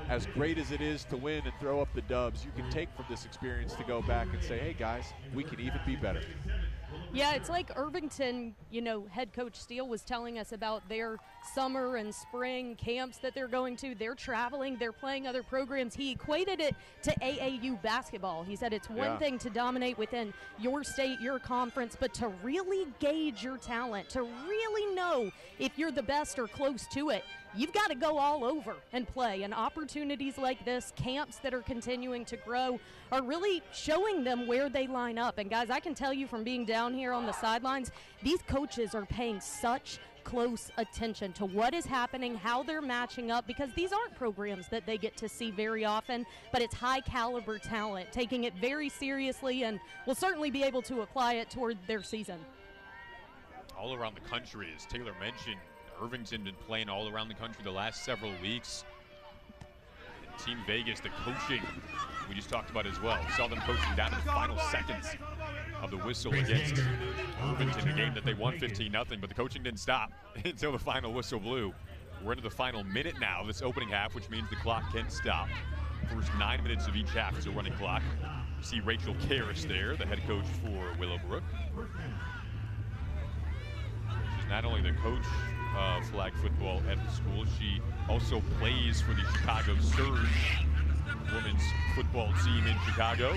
As great as it is to win and throw up the dubs, you can take from this experience to go back and say, hey guys, we can even be better. Yeah, it's like Irvington, you know, head coach Steele was telling us about their summer and spring camps that they're going to. They're traveling, they're playing other programs. He equated it to AAU basketball. He said it's one thing to dominate within your state, your conference, but to really gauge your talent, to really know if you're the best or close to it, you've got to go all over and play. And opportunities like this, camps that are continuing to grow, are really showing them where they line up. And guys, I can tell you from being down here on the sidelines, these coaches are paying such close attention to what is happening, how they're matching up, because these aren't programs that they get to see very often, but it's high caliber talent, taking it very seriously, and will certainly be able to apply it toward their season. All around the country, as Taylor mentioned, Irvington been playing all around the country the last several weeks. And Team Vegas, the coaching we just talked about as well. Saw them coaching down to the final seconds of the whistle against Irvington, a game that they won 15-0, but the coaching didn't stop until the final whistle blew. We're into the final minute now of this opening half, which means the clock can stop. First 9 minutes of each half is a running clock. You see Rachel Karras there, the head coach for Willowbrook. She's not only the coach of flag football at the school, she also plays for the Chicago Surge women's football team in Chicago.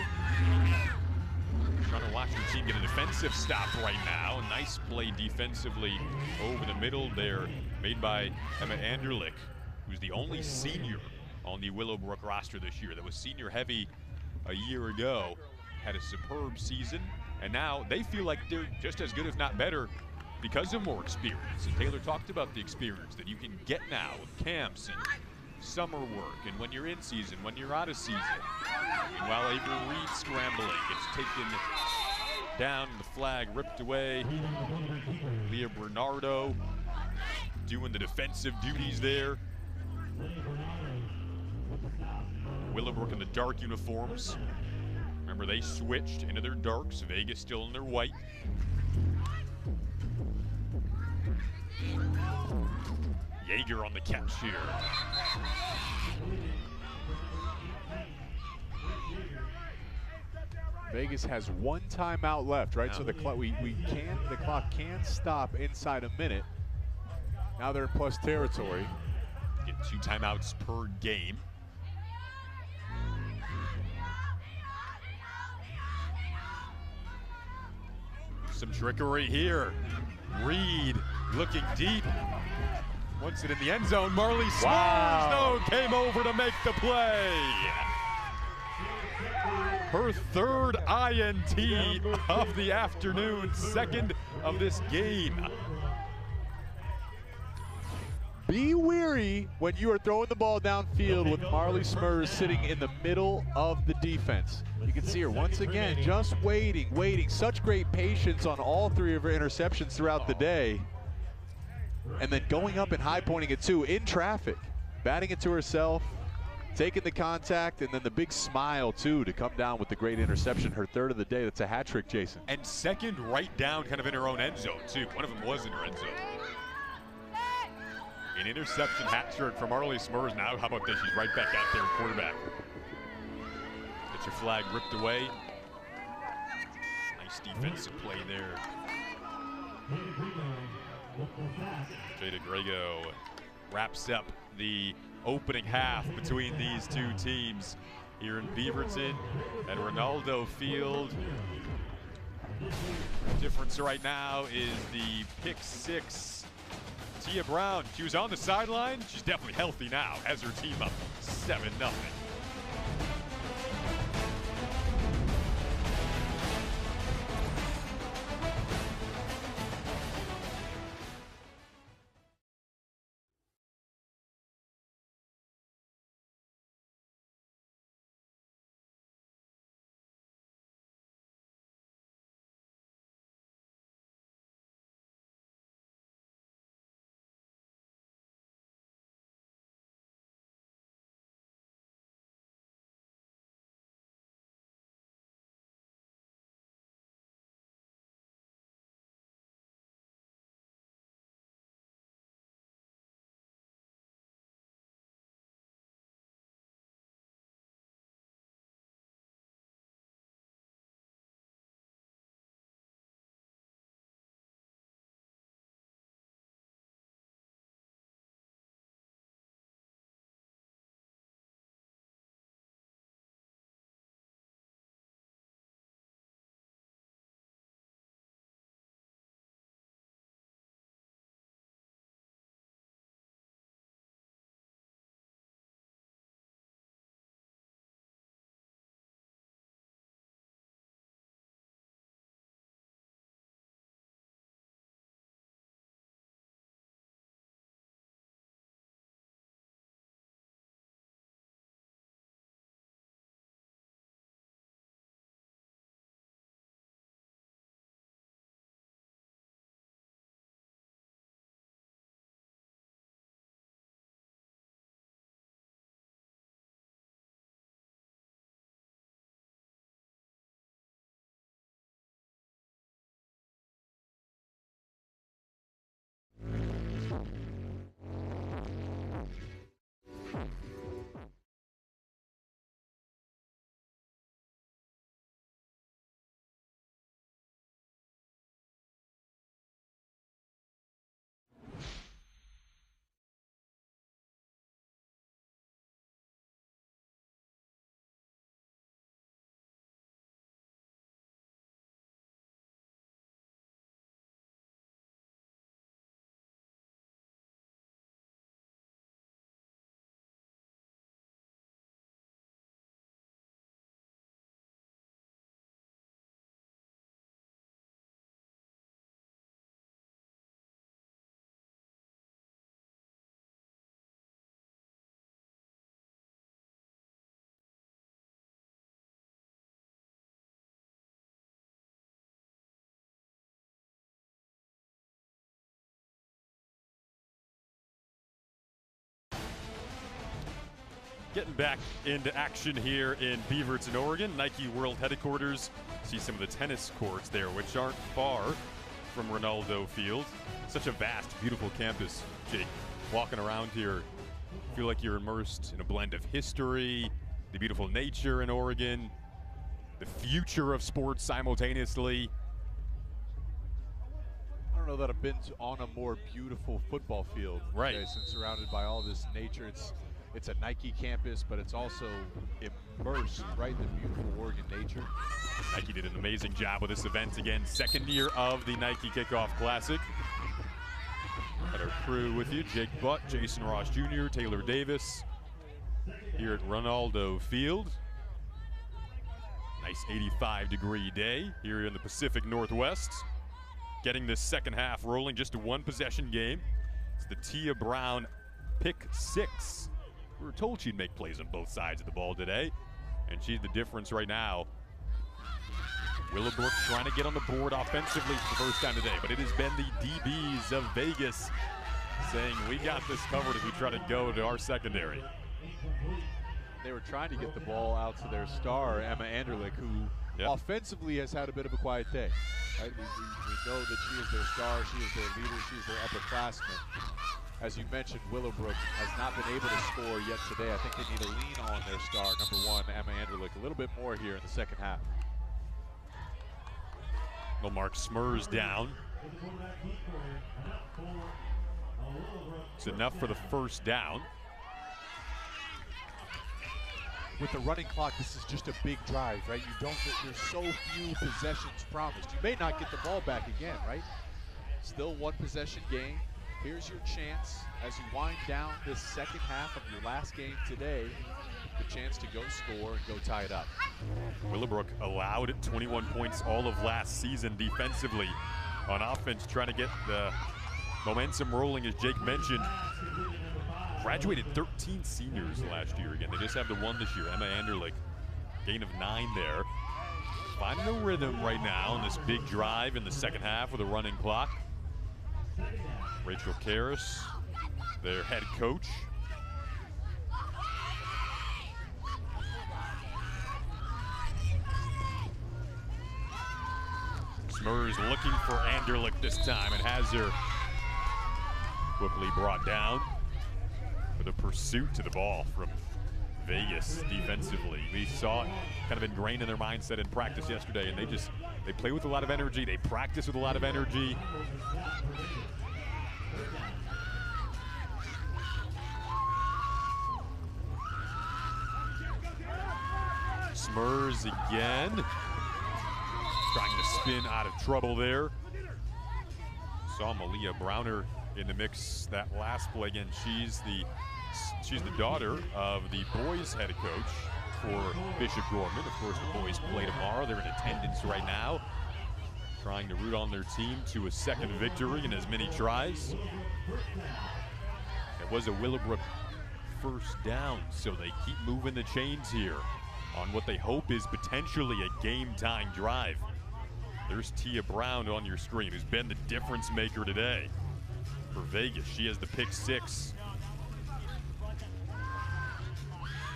Trying to watch the team get a defensive stop right now. A nice play defensively over the middle there, made by Emma Anderlich, who's the only senior on the Willowbrook roster this year. That was senior heavy a year ago. Had a superb season, and now they feel like they're just as good, if not better, because of more experience. And Taylor talked about the experience that you can get now with camps and summer work, and when you're in season, when you're out of season. Meanwhile, Avery Reed scrambling, gets taken down, the flag ripped away. Leah Bernardo doing the defensive duties there. Willowbrook in the dark uniforms. Remember, they switched into their darks. Vegas still in their white. Yeager on the catch here. Vegas has one timeout left, right? Yeah. So the clock the clock can stop inside a minute. Now they're in plus territory. Get 2 timeouts per game. Some trickery here. Reed looking deep. Wants it in the end zone. Marley Smars, though, came over to make the play. Her third INT of the afternoon, second of this game. Be weary when you are throwing the ball downfield with Marley Smurs sitting in the middle of the defense. You can see her once again just waiting. Such great patience on all 3 of her interceptions throughout the day. And then going up and high pointing it too in traffic, batting it to herself, taking the contact, and then the big smile too to come down with the great interception, her 3rd of the day. That's a hat trick, Jason. And second right down kind of in her own end zone too. One of them was in her end zone. An interception hat trick from Marley Smurs. Now how about this? She's right back out there, quarterback. Gets her flag ripped away. Nice defensive play there. Jada Grego wraps up the opening half between these 2 teams here in Beaverton at Ronaldo Field. The difference right now is the pick 6. Tia Brown, she was on the sideline. She's definitely healthy now, has her team up 7-0. Getting back into action here in Beaverton, Oregon, Nike World Headquarters. See some of the tennis courts there, which aren't far from Ronaldo Field. Such a vast, beautiful campus, Jake. Walking around here, feel like you're immersed in a blend of history, the beautiful nature in Oregon, the future of sports simultaneously. I don't know that I've been on a more beautiful football field, right? Jason, surrounded by all this nature. It's a Nike campus, but it's also immersed right in the beautiful Oregon nature. Nike did an amazing job with this event again. Second year of the Nike Kickoff Classic. Had our crew with you: Jake Butt, Jason Ross Jr., Taylor Davis, here at Ronaldo Field. Nice 85-degree day here in the Pacific Northwest. Getting this second half rolling, just a one-possession game. It's the Tia Brown pick 6. We were told she'd make plays on both sides of the ball today, and she's the difference right now. Willowbrook trying to get on the board offensively for the first time today, but it has been the DBs of Vegas saying, we got this covered as we try to go to our secondary. They were trying to get the ball out to their star, Emma Anderlich, who offensively has had a bit of a quiet day. Right? We know that she is their star, she is their leader, she is their upperclassman. As you mentioned, Willowbrook has not been able to score yet today. I think they need to lean on their star, number 1, Emma Anderlich, a little bit more here in the second half. Well, Mark Smurs down. It's enough for the first down. With the running clock, this is just a big drive, right? There's so few possessions promised. You may not get the ball back again, right? Still one possession game. Here's your chance as you wind down this second half of your last game today, the chance to go score and go tie it up. Willowbrook allowed 21 points all of last season defensively. On offense, trying to get the momentum rolling, as Jake mentioned. Graduated 13 seniors last year again. They just have the one this year, Emma Anderlich. Gain of 9 there. Finding a rhythm right now in this big drive in the second half with a running clock. Rachel Karras, their head coach. Smurs looking for Anderlich this time and has her quickly brought down for the pursuit to the ball from Vegas defensively. We saw it kind of ingrained in their mindset in practice yesterday, and they play with a lot of energy, they practice with a lot of energy. Smurs again, trying to spin out of trouble there. Saw Malia Browner in the mix that last play. Again, she's the daughter of the boys head coach for Bishop Gorman. Of course, the boys play tomorrow. They're in attendance right now, trying to root on their team to a second victory in as many tries. It was a Willowbrook first down, so they keep moving the chains here on what they hope is potentially a game-time drive. There's Tia Brown on your screen, who's been the difference maker today for Vegas. She has the pick 6.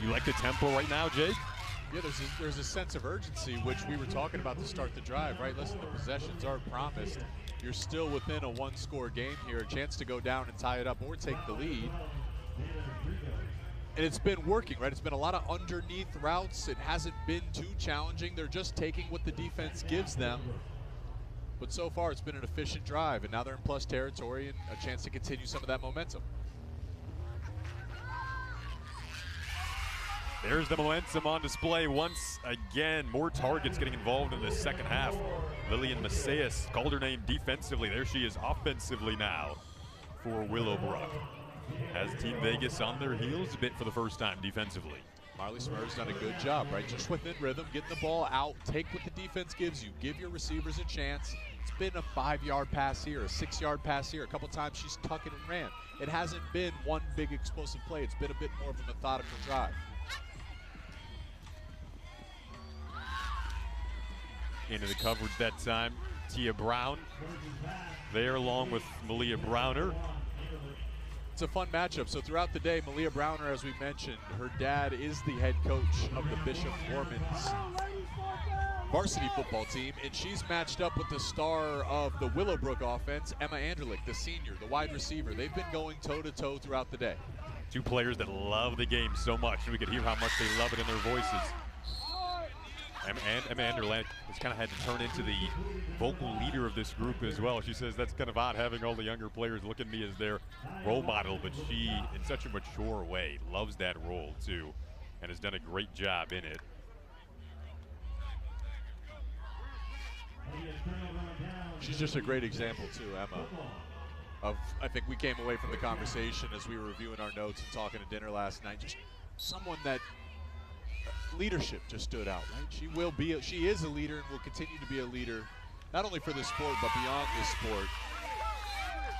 You like the tempo right now, Jake? Yeah, there's a sense of urgency, which we were talking about to start the drive, right? Listen, the possessions aren't promised. You're still within a one-score game here, a chance to go down and tie it up or take the lead. And it's been working, right? It's been a lot of underneath routes. It hasn't been too challenging. They're just taking what the defense gives them. But so far, it's been an efficient drive, and now they're in plus territory and a chance to continue some of that momentum. There's the momentum on display once again. More targets getting involved in the second half. Lillian Macias called her name defensively. There she is offensively now for Willowbrook. Has Team Vegas on their heels a bit for the first time defensively. Marley Smurs done a good job, right? Just within rhythm, getting the ball out, take what the defense gives you, give your receivers a chance. It's been a 5-yard pass here, a 6-yard pass here. A couple times she's tucked it and ran. It hasn't been one big explosive play. It's been a bit more of a methodical drive. Into the coverage that time, Tia Brown there along with Malia Browner. It's a fun matchup. So throughout the day, Malia Browner, as we mentioned, her dad is the head coach of the Bishop Mormons varsity football team, and she's matched up with the star of the Willowbrook offense, Emma Anderlich, the senior, the wide receiver. They've been going toe-to-toe throughout the day. Two players that love the game so much, and we could hear how much they love it in their voices. Emma Anderlich has kind of had to turn into the vocal leader of this group as well. She says that's kind of odd having all the younger players look at me as their role model, but she, in such a mature way, loves that role too, and has done a great job in it. She's just a great example too, Emma. I think we came away from the conversation as we were reviewing our notes and talking at dinner last night, just someone that leadership just stood out, right? She is a leader and will continue to be a leader, not only for this sport, but beyond this sport.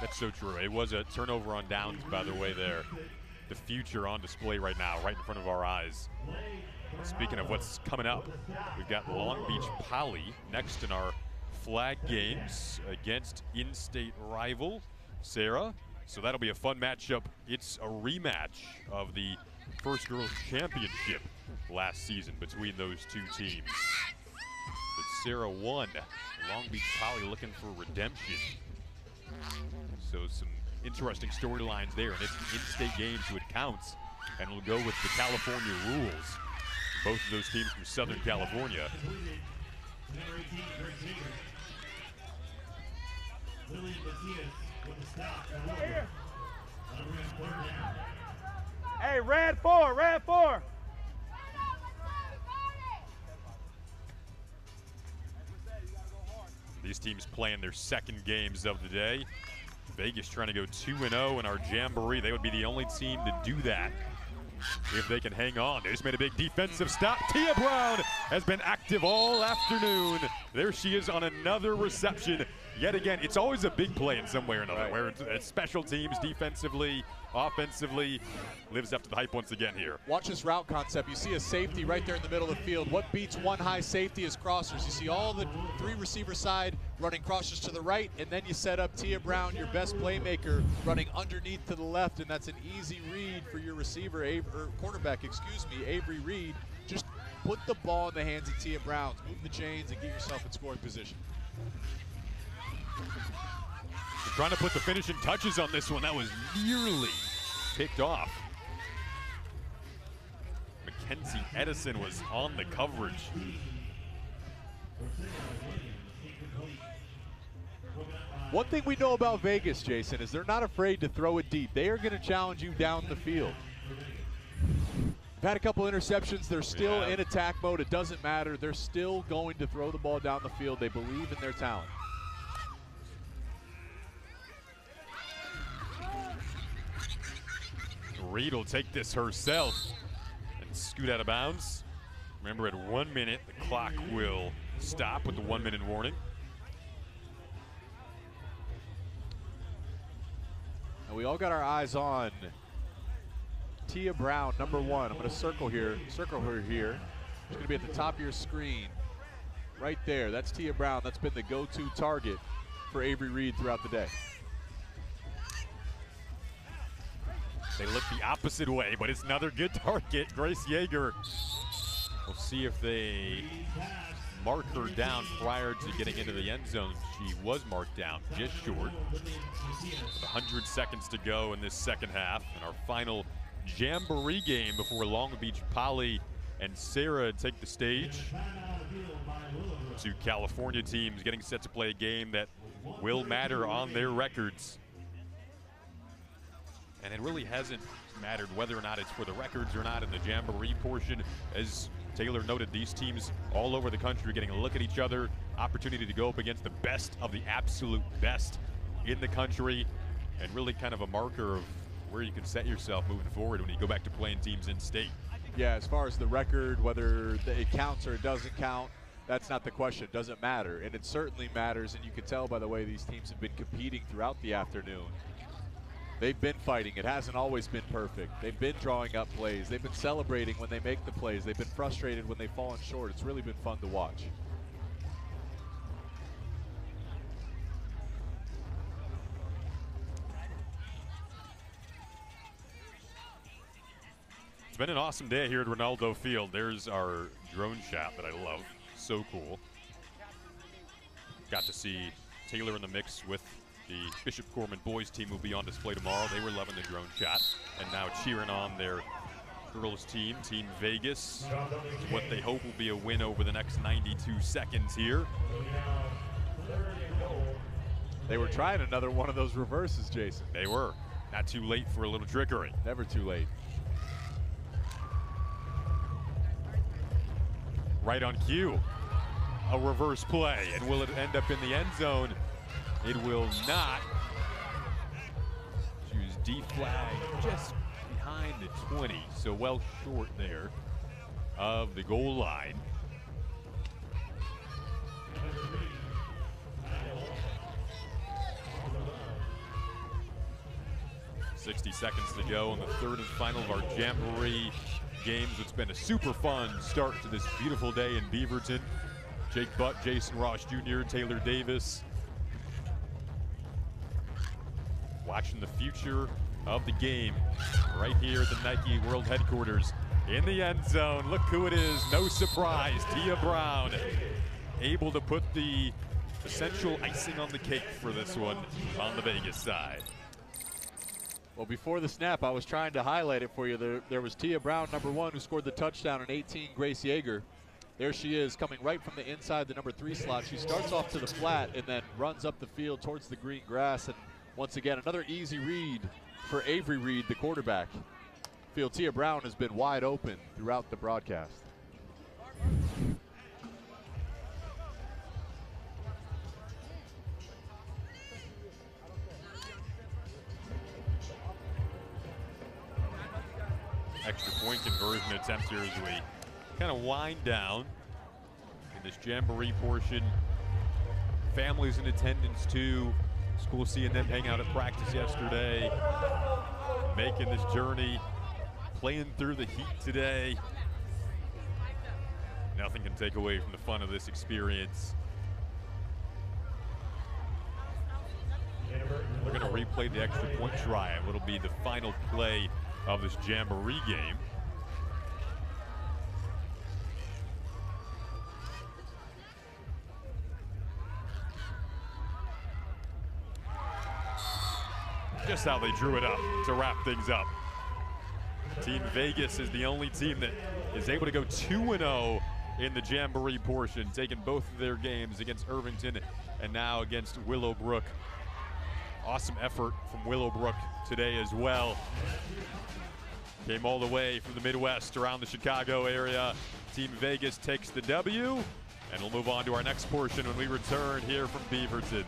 That's so true. It was a turnover on downs, by the way, there. The future on display right now, right in front of our eyes. Speaking of what's coming up, we've got Long Beach Poly next in our flag games against in-state rival Sarah. So that'll be a fun matchup. It's a rematch of the first girls championship last season between those two teams. But Sarah won. Long Beach Poly looking for redemption. So some interesting storylines there, and it's an in-state game, so it counts. And we'll go with the California rules. Both of those teams from Southern California. Hey, red four, red four. These teams playing their second games of the day. Vegas trying to go 2-0 in our Jamboree. They would be the only team to do that if they can hang on. They just made a big defensive stop. Tia Brown has been active all afternoon. There she is on another reception. Yet again, it's always a big play in some way or another, right, where it's special teams, defensively, offensively, lives up to the hype once again here. Watch this route concept. You see a safety right there in the middle of the field. What beats one high safety is crossers. You see all the three receiver side running crossers to the right, and then you set up Tia Brown, your best playmaker, running underneath to the left, and that's an easy read for your receiver, or cornerback, Avery Reed. Just put the ball in the hands of Tia Brown, move the chains, and get yourself in scoring position. They're trying to put the finishing touches on this one. That was nearly picked off. Mackenzie Edison was on the coverage. One thing we know about Vegas, Jason, is they're not afraid to throw it deep. They are going to challenge you down the field. They've had a couple interceptions. They're still in attack mode. It doesn't matter. They're still going to throw the ball down the field. They believe in their talent. Reed will take this herself and scoot out of bounds. Remember, at 1 minute, the clock will stop with the 1 minute warning. And we all got our eyes on Tia Brown, number 1. I'm going to circle her here. She's going to be at the top of your screen. Right there, that's Tia Brown. That's been the go-to target for Avery Reed throughout the day. They look the opposite way, but it's another good target. Grace Yeager. We'll see if they mark her down prior to getting into the end zone. She was marked down just short. With 100 seconds to go in this second half, and our final Jamboree game before Long Beach Poly and Sarah take the stage. Two California teams getting set to play a game that will matter on their records. And it really hasn't mattered whether or not it's for the records or not in the Jamboree portion. As Taylor noted, these teams all over the country are getting a look at each other, opportunity to go up against the best of the absolute best in the country, and really kind of a marker of where you can set yourself moving forward when you go back to playing teams in state. Yeah, as far as the record, whether it counts or it doesn't count, that's not the question. It doesn't matter, and it certainly matters, and you can tell by the way these teams have been competing throughout the afternoon. They've been fighting. It hasn't always been perfect. They've been drawing up plays. They've been celebrating when they make the plays. They've been frustrated when they've fallen short. It's really been fun to watch. been an awesome day here at Ronaldo Field. There's our drone shot that I love. So cool. Got to see Taylor in the mix with the Bishop Corman boys team who will be on display tomorrow. They were loving the drone shot and now cheering on their girls team, Team Vegas, what they hope will be a win over the next 92 seconds here. They were trying another one of those reverses, Jason. They were. Not too late for a little trickery. Never too late. Right on cue. A reverse play. And will it end up in the end zone? It will not. She was deflagged just behind the 20, so well short there of the goal line. "60 seconds to go in the third and final of our Jamboree games. It's been a super fun start to this beautiful day in Beaverton. Jake Butt, Jason Ross Jr., Taylor Davis. Watching the future of the game right here at the Nike World Headquarters in the end zone. Look who it is, no surprise, Tia Brown, able to put the essential icing on the cake for this one on the Vegas side. Well, before the snap, I was trying to highlight it for you. There was Tia Brown, number 1, who scored the touchdown, and 18, Grace Yeager. There she is, coming right from the inside the number 3 slot. She starts off to the flat and then runs up the field towards the green grass. And once again, another easy read for Avery Reed, the quarterback. Field Tia Brown has been wide open throughout the broadcast. Extra point conversion attempt here as we kind of wind down in this Jamboree portion. Families in attendance too. School seeing them hang out at practice yesterday, making this journey, playing through the heat today. Nothing can take away from the fun of this experience. We're going to replay the extra point try. It'll be the final play of this Jamboree game. Just how they drew it up to wrap things up. Team Vegas is the only team that is able to go 2-0 in the Jamboree portion, taking both of their games against Irvington and now against Willowbrook. Awesome effort from Willowbrook today as well. Came all the way from the Midwest around the Chicago area. Team Vegas takes the W, and we'll move on to our next portion when we return here from Beaverton.